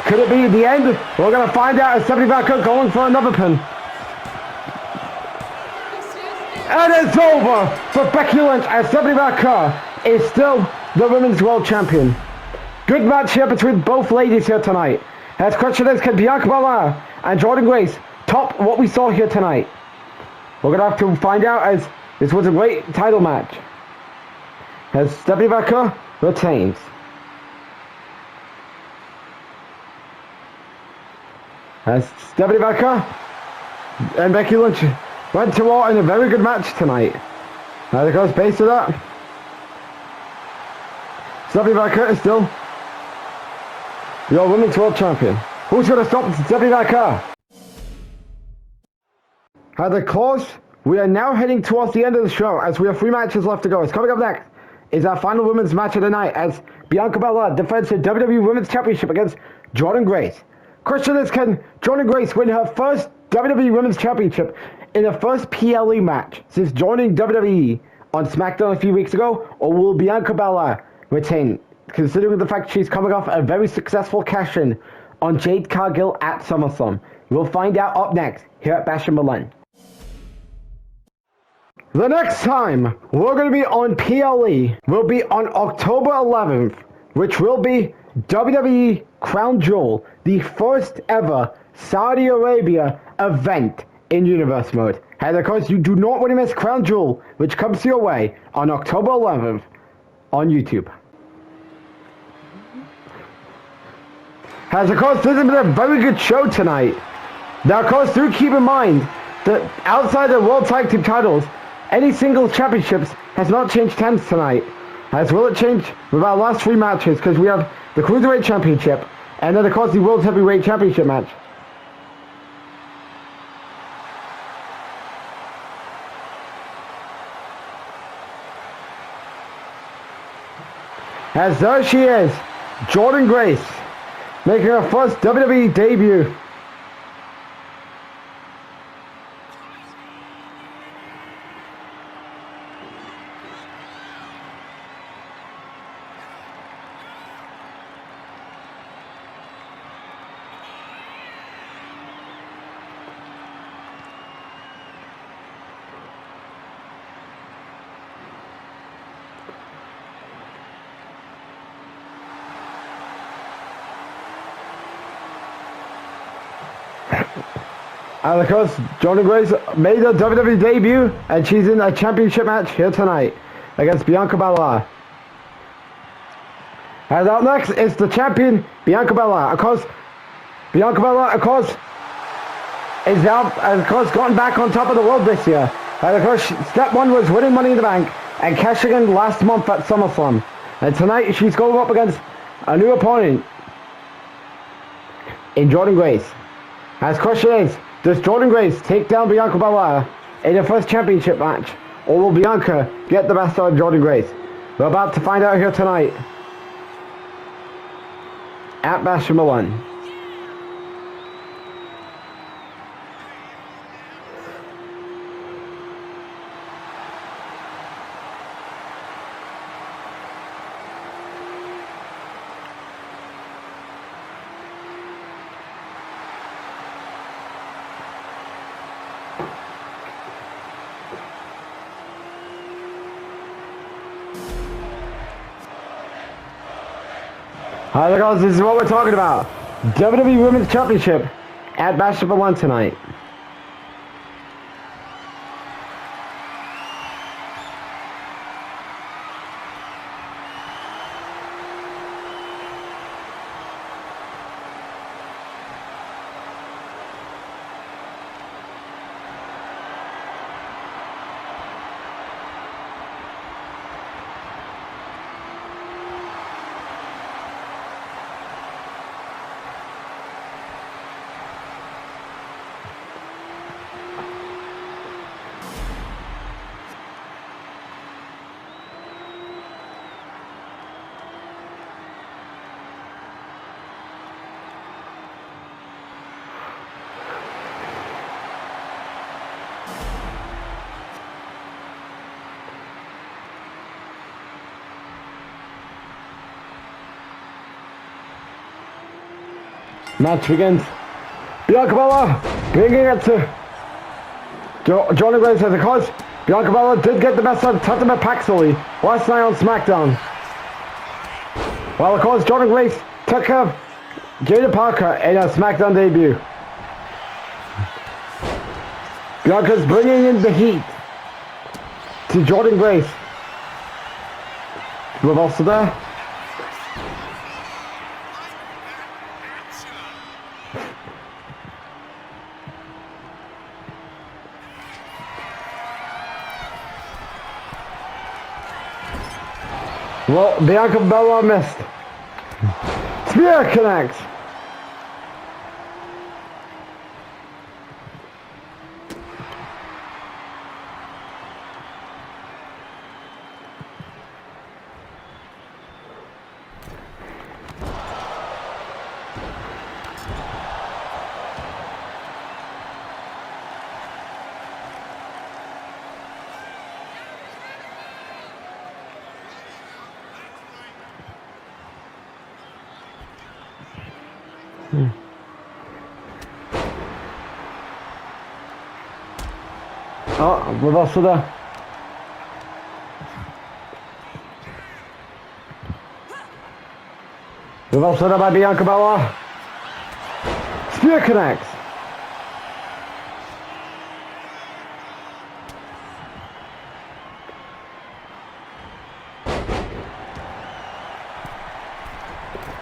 Could it be the end? We're going to find out as Stephanie Barker going for another pin. And it's over for Becky Lynch, as Stephanie Barker is still the Women's World Champion. Good match here between both ladies here tonight. As question is, can Bianca Belair and Jordynne Grace top what we saw here tonight? We're going to have to find out, as this was a great title match. As Stephanie Barker retains. As Stephanie Barker and Becky Lynch went to war in a very good match tonight. Of course, based on that, Stephanie Barker is still your Women's World Champion. Who's going to stop Stephanie Barker? At the close, we are now heading towards the end of the show, as we have 3 matches left to go. It's coming up next is our final women's match of the night, as Bianca Belair defends the WWE Women's Championship against Jordynne Grace. Question is, can Jordynne Grace win her first WWE Women's Championship in the first PLE match since joining WWE on SmackDown a few weeks ago, or will Bianca Belair retain, considering the fact she's coming off a very successful cash-in on Jade Cargill at SummerSlam? We'll find out up next here at Bash in Berlin. The next time we're going to be on PLE will be on October 11th, which will be WWE Crown Jewel, the first ever Saudi Arabia event in Universe Mode. And of course, you do not want to miss Crown Jewel, which comes your way on October 11th on YouTube. As of course, this has been a very good show tonight. Now, of course, do keep in mind that outside the World Tag Team titles, any singles championships has not changed hands tonight. As will it change with our last 3 matches, because we have the Cruiserweight Championship, and then of course the World Heavyweight Championship match. As there she is, Jordynne Grace, making her first WWE debut. And of course, Jordynne Grace made her WWE debut, and she's in a championship match here tonight against Bianca Belair. And out next is the champion, Bianca Belair. Of course, Bianca Belair, of course, is now, of course, gotten back on top of the world this year. And of course, step one was winning Money in the Bank and cashing in last month at SummerSlam. And tonight, she's going up against a new opponent in Jordynne Grace. And the question is, does Jordynne Grace take down Bianca Belair in her first championship match, or will Bianca get the best out of Jordynne Grace? We're about to find out here tonight at Bash Milan. Alright guys, this is what we're talking about. WWE Women's Championship at Bash Milan tonight. Match begins. Bianca Belair bringing it to Jordynne Grace as a cause. Bianca Belair did get the best of Tatiana Paxley last night on SmackDown. While of course Jordynne Grace took care of Jada Parker in her SmackDown debut. Bianca's bringing in the heat to Jordynne Grace. We're also there. Well, Bianca Belair missed. Spear connects. Oh, reversal there. Reversal there by Bianca Belair. Spear connects.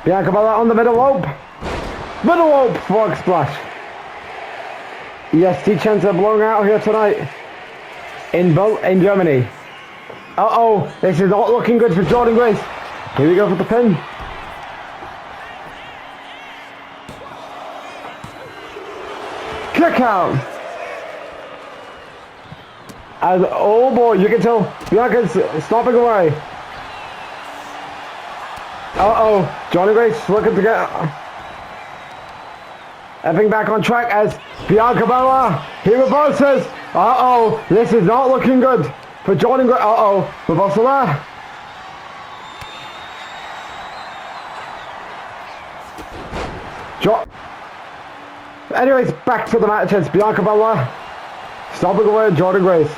Bianca Belair on the middle rope. Middle rope frog splash. Yes, T-Chants are blowing out here tonight in Germany. Uh-oh, this is not looking good for Jordynne Grace. Here we go for the pin. Kick out. And oh boy, you can tell Bianca's stopping away. Uh-oh. Johnny Grace looking to get everything back on track as Bianca Belair. He reverses. Uh-oh. This is not looking good for Johnny Grace. Uh-oh. Reversal there. Anyways, back to the match. It's Bianca Belair stopping away Jordan Grace.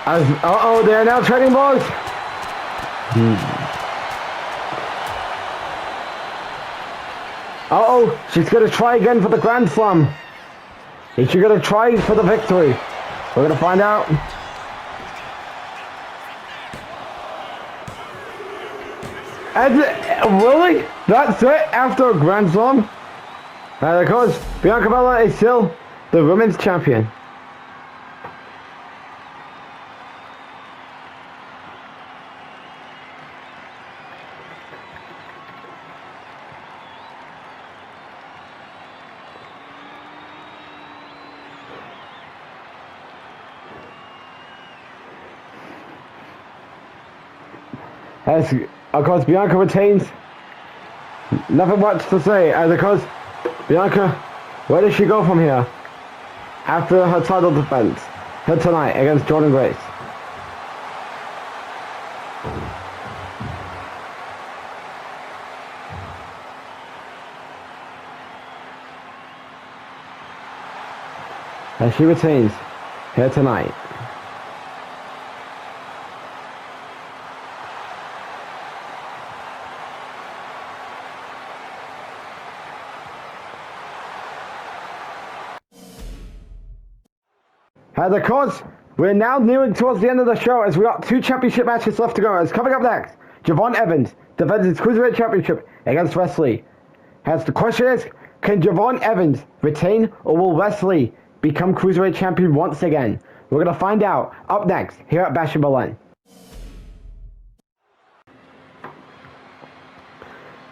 Uh-oh, they're now trading blows. Uh-oh, she's going to try again for the Grand Slam. Is she going to try for the victory? We're going to find out. And really? That's it after a Grand Slam? And of course, Bianca Belair is still the women's champion. As, of course, Bianca retains. Nothing much to say. As, of course, Bianca, where does she go from here? After her title defense here tonight against Jordan Grace. As she retains here tonight. And of course, we're now nearing towards the end of the show as we got 2 championship matches left to go. As coming up next, Javon Evans defends his Cruiserweight Championship against Wesley. As the question is, can Javon Evans retain or will Wesley become Cruiserweight Champion once again? We're going to find out up next here at Bash in Berlin.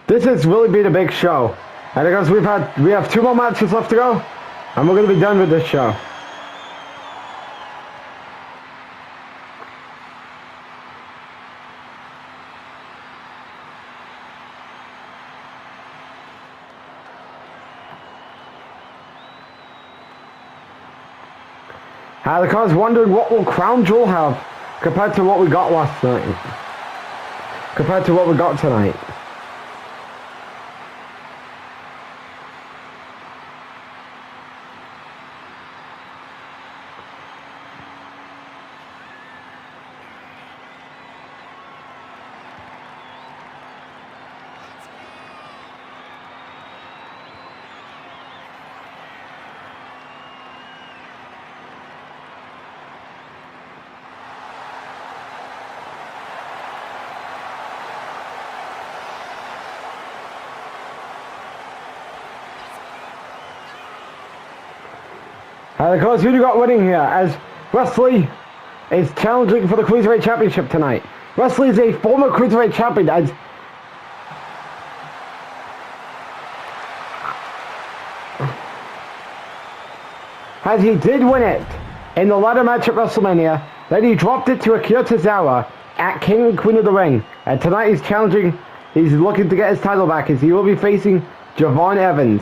This has really been a big show. And because we have 2 more matches left to go, and we're going to be done with this show. The cause wondering what will Crown Jewel have compared to what we got last night. Compared to what we got tonight. And of course, who do you got winning here? As Wesley is challenging for the Cruiserweight Championship tonight. Wesley is a former Cruiserweight Champion as he did win it in the ladder match at WrestleMania. Then he dropped it to Akira Tozawa at King and Queen of the Ring. And tonight he's challenging, he's looking to get his title back as he will be facing Javon Evans.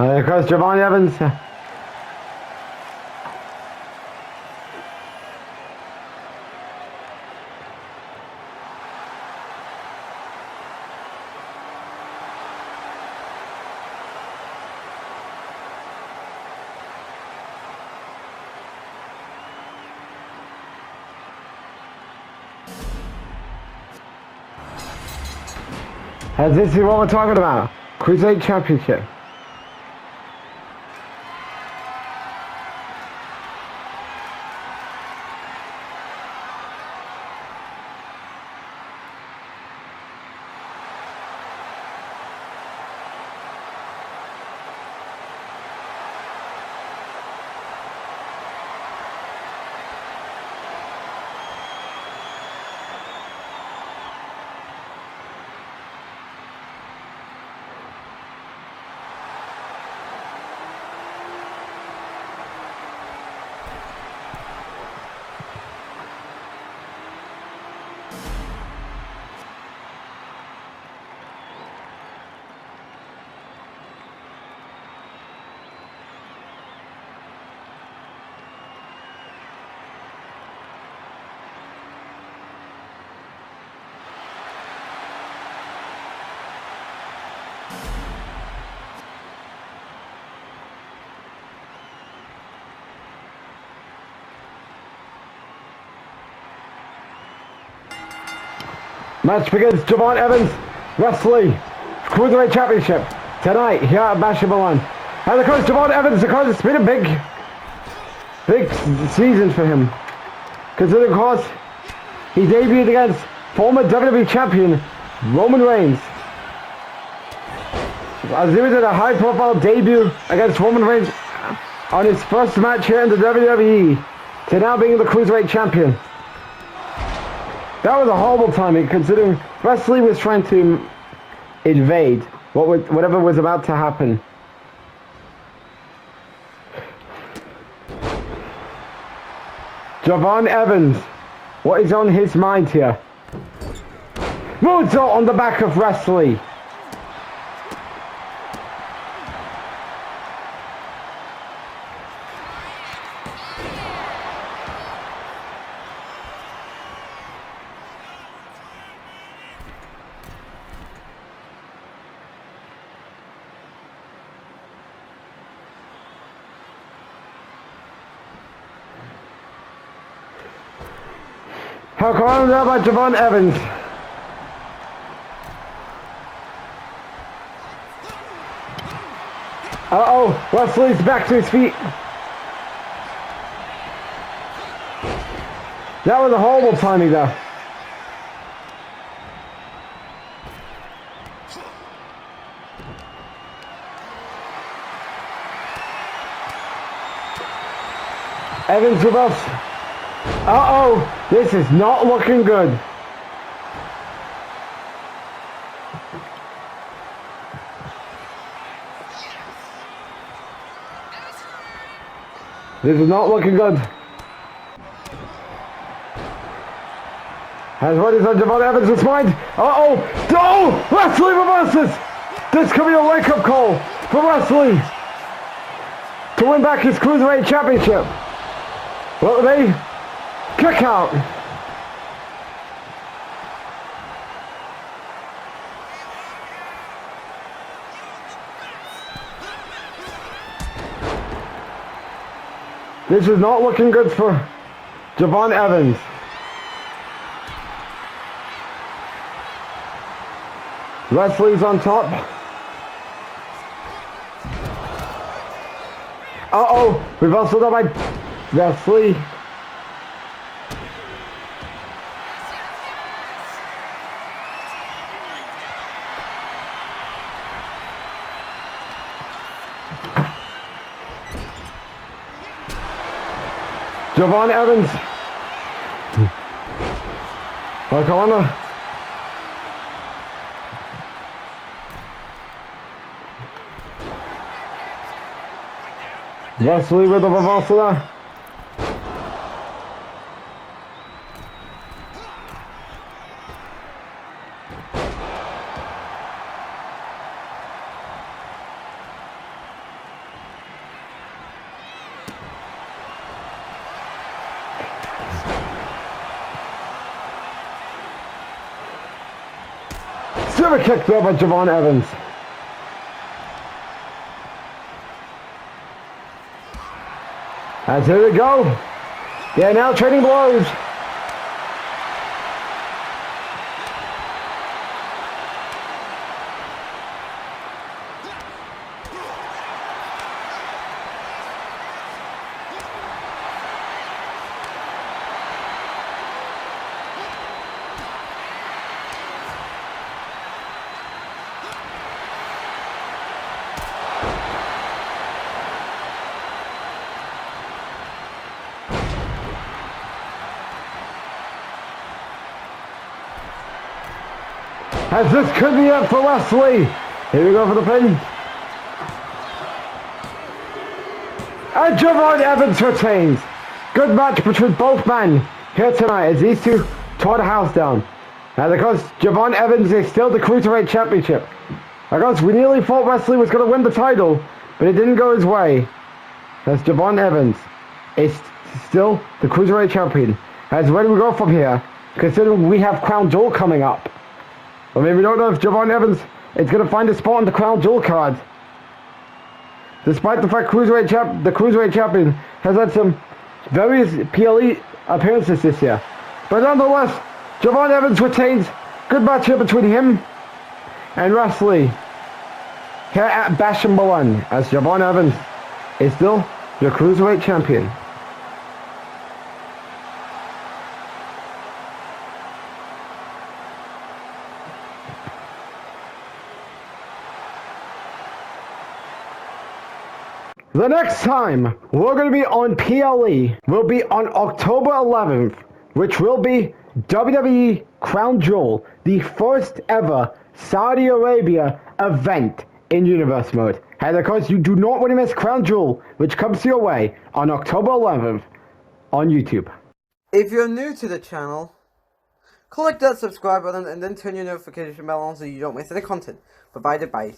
Of course, Javon Evans. As this is what we're talking about. Cruiserweight Championship. Match begins. Javon Evans wrestling Cruiserweight Championship tonight here at Bash of Milan. And of course, Javon Evans, of course, it's been a big season for him. Considering, of course, he debuted against former WWE Champion Roman Reigns. As he was in a high-profile debut against Roman Reigns on his first match here in the WWE, to now being the Cruiserweight Champion. That was a horrible timing, considering Wesley was trying to invade whatever was about to happen. Javon Evans, what is on his mind here? Rhodes on the back of Wesley. How come on now by Javon Evans? Uh-oh, Wesley's back to his feet. That was a horrible timing though. Evans with us. Uh-oh, this is not looking good. This is not looking good. As what is on Javon Evans' mind? Uh-oh, no! Wesley reverses! This could be a wake-up call for Wesley to win back his Cruiserweight Championship. Will they? Kick out. This is not looking good for Javon Evans. Wesley's on top. Uh-oh, we've also done by Wesley. Javon Evans. Corner. Wesley with the reversal. super kick there by Javon Evans. As here we go. Yeah, now trading blows. As this could be it for Wesley. Here we go for the pin. And Javon Evans retains. Good match between both men here tonight as these two tore the house down. And of course, Javon Evans is still the Cruiserweight Championship. Of course, we nearly thought Wesley was going to win the title, but it didn't go his way. As Javon Evans is still the Cruiserweight Champion. As where do we go from here? Considering we have Crown Jewel coming up. I mean, we don't know if Javon Evans is going to find a spot on the Crown Jewel card. Despite the fact the Cruiserweight Champion has had some various PLE appearances this year. But nonetheless, Javon Evans retains. Good match here between him and Wesley here at Bash and Berlin, as Javon Evans is still the Cruiserweight Champion. The next time we're going to be on PLE will be on October 11th, which will be WWE Crown Jewel, the first ever Saudi Arabia event in Universe Mode. And of course, you do not want to miss Crown Jewel, which comes your way on October 11th on YouTube. If you're new to the channel, click that subscribe button and then turn your notification bell on so you don't miss any content provided by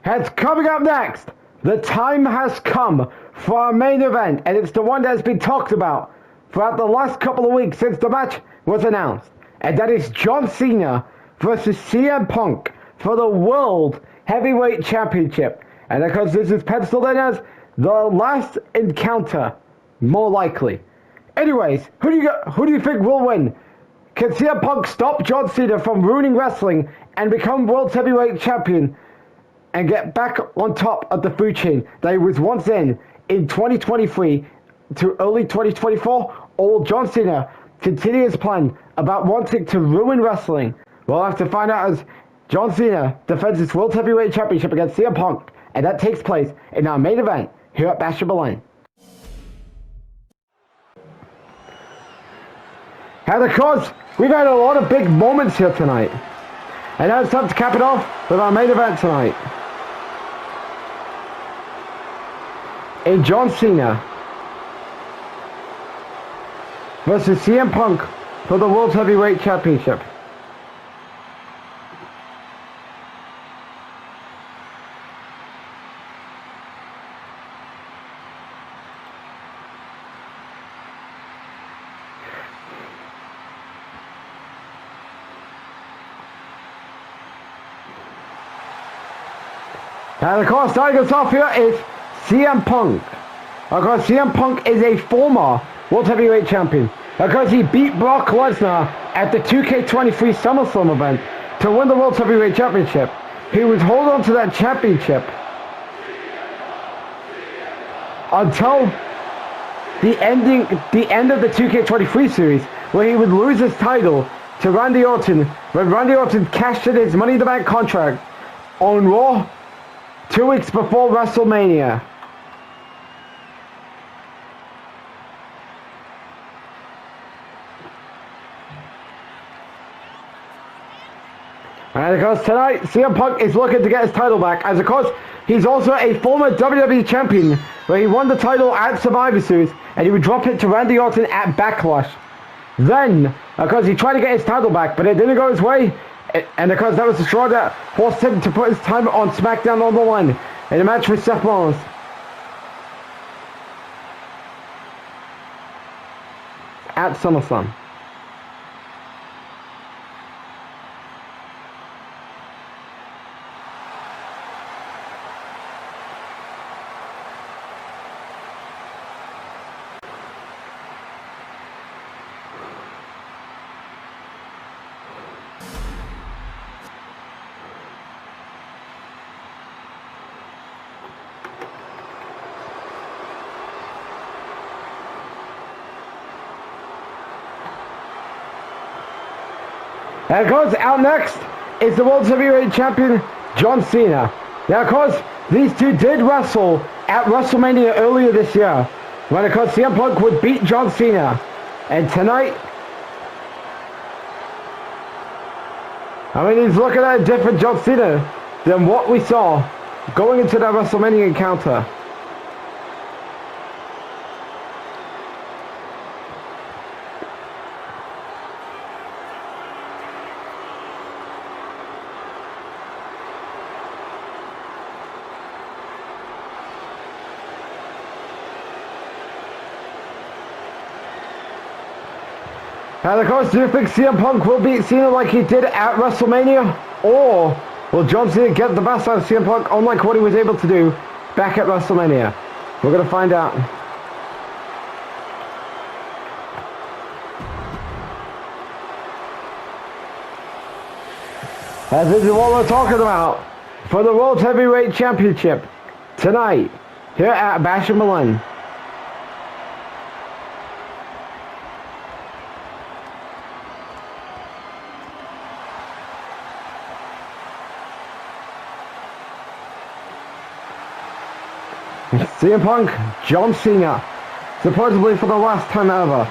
It's coming up next. The time has come for our main event, and it's the one that's been talked about throughout the last couple of weeks since the match was announced. And that is John Cena versus CM Punk for the World Heavyweight Championship. And of course, this is penciled in as the last encounter, more likely. Anyways, who do you think will win? Can CM Punk stop John Cena from ruining wrestling and become World Heavyweight Champion and get back on top of the food chain that he was once in 2023 to early 2024? Or will John Cena continue his plan about wanting to ruin wrestling? We'll have to find out as John Cena defends his World Heavyweight Championship against CM Punk, and that takes place in our main event here at Bash Berlin. And of course, we've had a lot of big moments here tonight. And now it's time to cap it off with our main event tonight. In John Cena versus CM Punk for the World Heavyweight Championship. And of course, starting us off here is CM Punk. Of course, CM Punk is a former World Heavyweight Champion. Of course, he beat Brock Lesnar at the 2K23 SummerSlam event to win the World Heavyweight Championship. He would hold on to that championship until the end of the 2K23 series, where he would lose his title to Randy Orton when Randy Orton cashed in his Money in the Bank contract on Raw 2 weeks before WrestleMania. And of course tonight, CM Punk is looking to get his title back, as of course he's also a former WWE champion, where he won the title at Survivor Series, and he would drop it to Randy Orton at Backlash. Then, of course, he tried to get his title back, but it didn't go his way, and of course that was the straw that forced him to put his time on SmackDown on the line in a match with Seth Rollins. At SummerSlam. And of course, out next is the World Heavyweight Champion, John Cena. Now, of course, these two did wrestle at WrestleMania earlier this year, when, of course, CM Punk would beat John Cena. And tonight, I mean, he's looking at a different John Cena than what we saw going into that WrestleMania encounter. And of course, do you think CM Punk will beat Cena like he did at WrestleMania? Or will John Cena get the best out of CM Punk, unlike what he was able to do back at WrestleMania? We're going to find out. As this is what we're talking about for the World Heavyweight Championship tonight here at Bash in Berlin. CM Punk, John Cena, supposedly for the last time ever.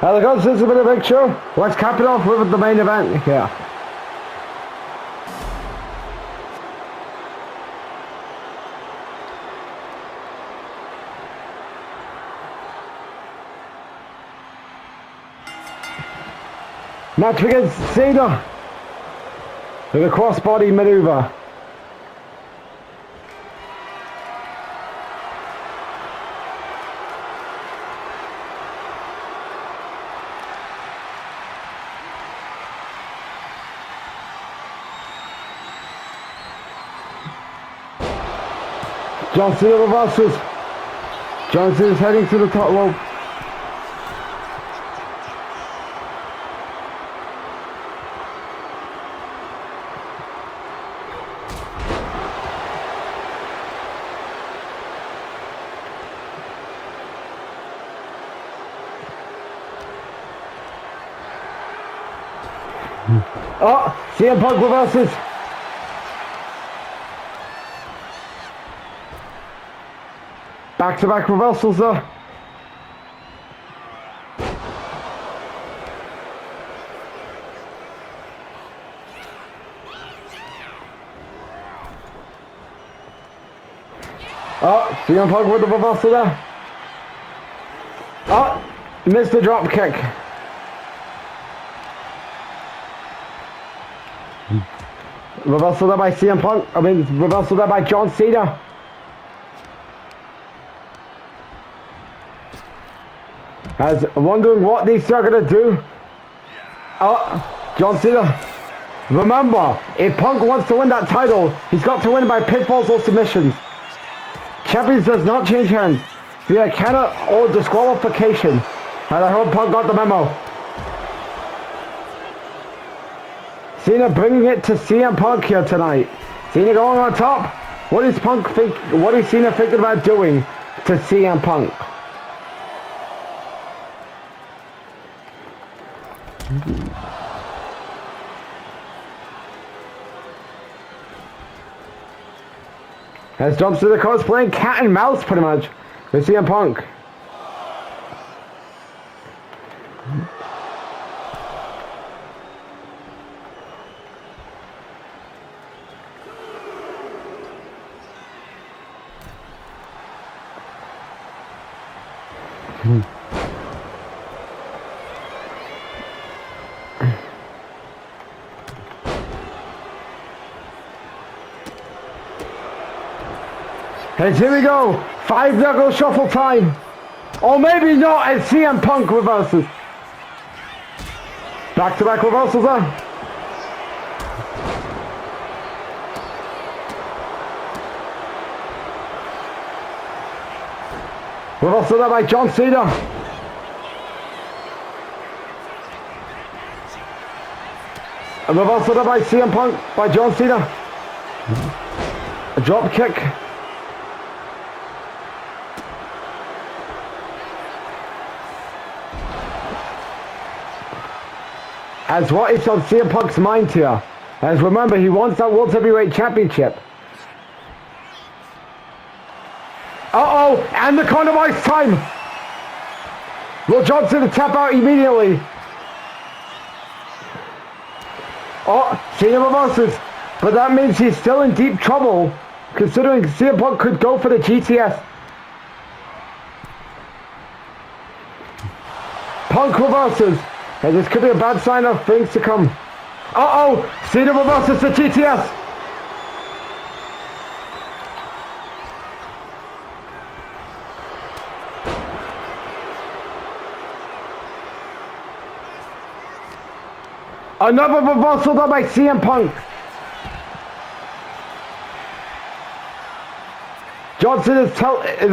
Well, guys, this has been a big show. Let's cap it off with the main event here. Match begins. Cena with a crossbody maneuver. John Cena reverses. John Cena is heading to the top rope. Oh, CM Punk reverses. Back-to-back reversals there. Oh, CM Punk with the reversal there. Oh, missed the drop kick. Reversal there by CM Punk. Reversal there by John Cena. As wondering what these two are going to do. Oh, John Cena. Remember, if Punk wants to win that title, he's got to win by pinfalls or submissions. Champions does not change hands via counter or disqualification. And I hope Punk got the memo. Cena bringing it to CM Punk here tonight. Cena going on top. What is Cena thinking about doing to CM Punk? As jumps to the course, playing cat and mouse pretty much with CM Punk. And here we go, 5-knuckle shuffle time. Or maybe not, as CM Punk reverses. Back-to-back reversals there. Reversal there by John Cena. A reversal there by CM Punk by John Cena. A drop kick. As what is on CM Punk's mind here? As remember, he wants that World Heavyweight Championship. Uh-oh, and the compromise time. Will John Cena tap out immediately? Oh, Cena reverses. But that means he's still in deep trouble, considering CM Punk could go for the GTS. Punk reverses. And this could be a bad sign of things to come. Uh-oh, Cena reverses the GTS. Another reversal done by CM Punk. Johnson is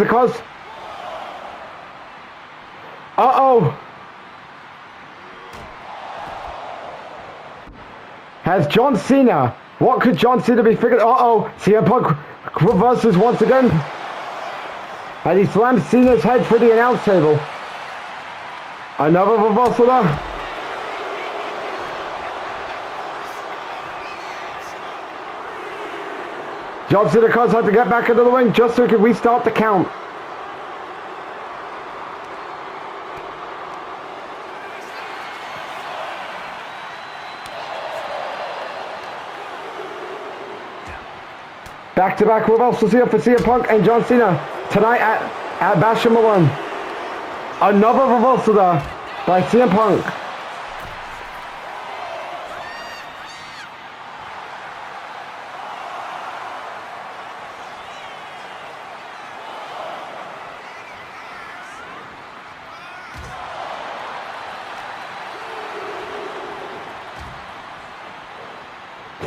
it close? Uh-oh. Has John Cena. What could John Cena be figured? Uh-oh. CM Punk reverses once again. And he slams Cena's head for the announce table. Another reversal there. John Cena had to get back into the ring just so he could restart the count. Back-to-back reversals here for CM Punk and John Cena tonight at Bash at Malone. Another reversal there by CM Punk.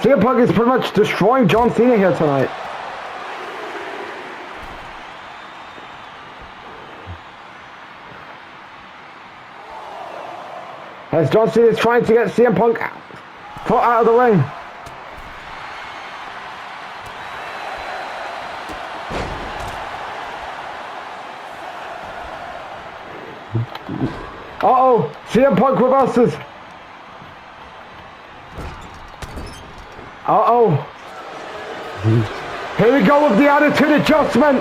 CM Punk is pretty much destroying John Cena here tonight. As John Cena is trying to get CM Punk out of the ring. Uh-oh, CM Punk reverses. Uh-oh. Here we go with the attitude adjustment.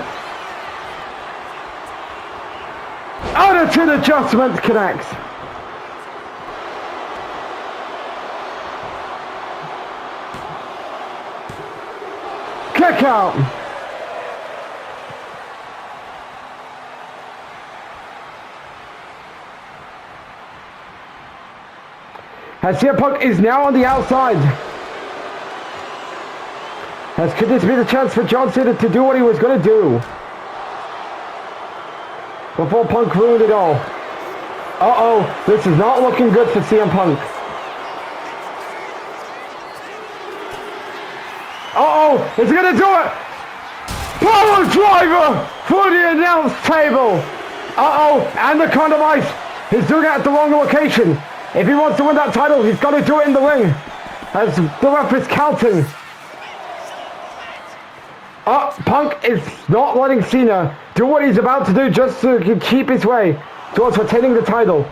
Attitude adjustment connects. Kick out. As CM Punk is now on the outside. As could this be the chance for John Cena to do what he was going to do? Before Punk ruined it all. Uh-oh, this is not looking good for CM Punk. Uh-oh, is he going to do it? Power driver for the announce table. Uh-oh, and the compromise. He's doing it at the wrong location. If he wants to win that title, he's got to do it in the ring. As the ref is counting. Punk is not letting Cena do what he's about to do just so he can keep his way towards retaining the title.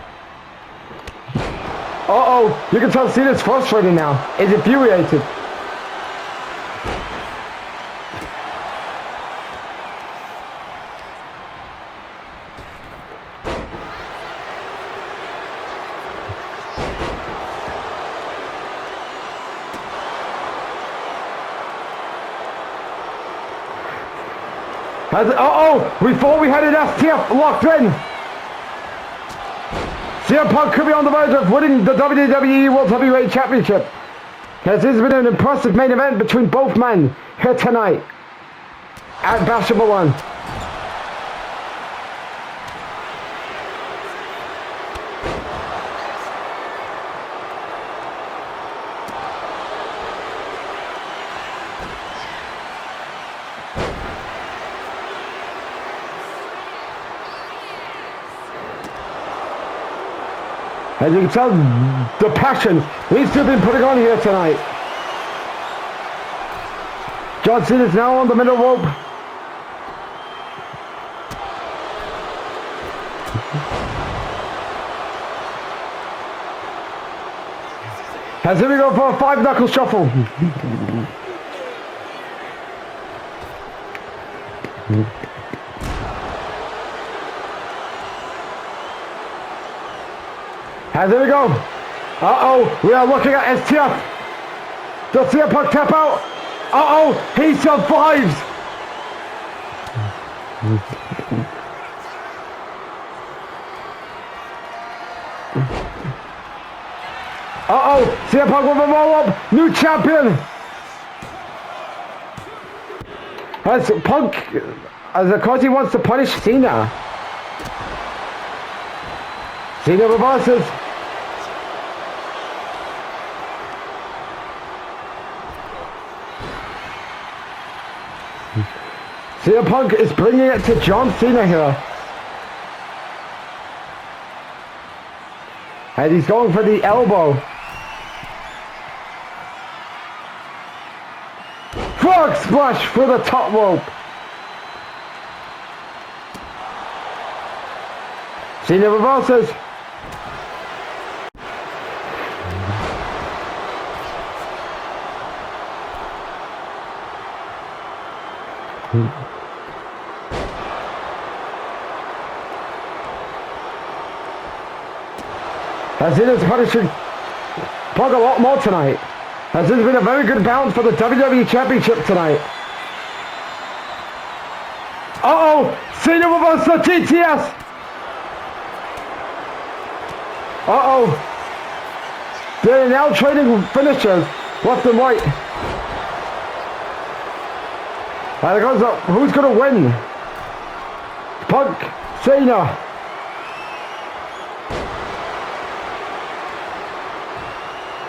Uh-oh, you can tell Cena's frustrated now. He's infuriated. Uh-oh, we thought we had an STF locked in. CM Punk could be on the verge of winning the WWE World Heavyweight Championship. As this has been an impressive main event between both men here tonight at Bash at Malone. As you can tell, the passion these two have been putting on here tonight. John Cena is now on the middle rope. As here we go for a 5-knuckle shuffle. As here we go. Uh-oh, we are looking at STF. Does CM Punk tap out? Uh-oh, he survives. Uh-oh, CM Punk with a roll-up, new champion. As Punk, of course he wants to punish Cena. Cena reverses. CM Punk is bringing it to John Cena here. And he's going for the elbow. Frog splash for the top rope. Cena reverses. As it is punishing Punk a lot more tonight. As it has been a very good balance for the WWE Championship tonight. Uh-oh! Cena reverses the GTS! Uh-oh! They're now trading finishers left and right. And it goes up. Who's going to win? Punk, Cena.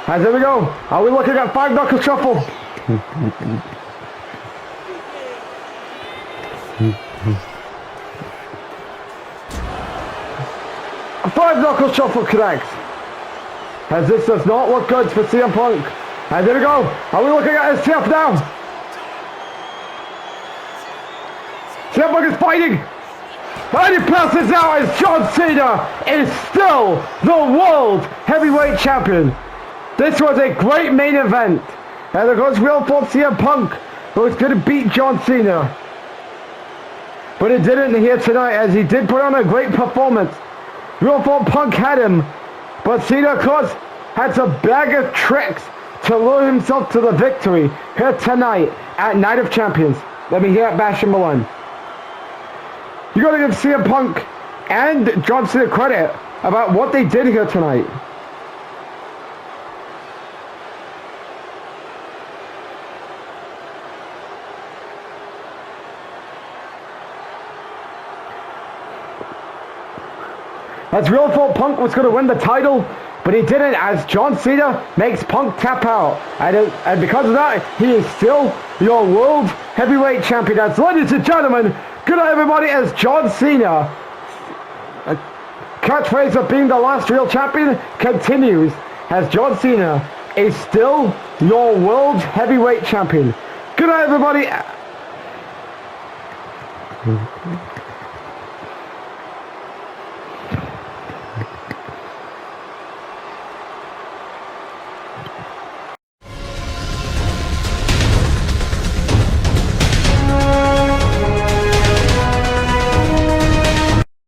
And there we go. Are we looking at 5-knuckle shuffle? A 5-knuckle shuffle connects. As this does not look good for CM Punk. And there we go. Are we looking at STF now? CM Punk is fighting. And he passes out as John Cena is still the World Heavyweight Champion. This was a great main event. And of course we all thought CM Punk was going to beat John Cena. But it didn't here tonight, as he did put on a great performance. We all thought Punk had him. But Cena, of course, had a bag of tricks to lure himself to the victory here tonight at Night of Champions. Let me hear it, Bash and Malone. You got to give CM Punk and John Cena credit about what they did here tonight. As we all thought Punk was going to win the title, but he didn't, as John Cena makes Punk tap out. And because of that, he is still your World Heavyweight Champion. As ladies and gentlemen, good night everybody, as John Cena, a catchphrase of being the last real champion, continues, as John Cena is still your World Heavyweight Champion. Good night everybody.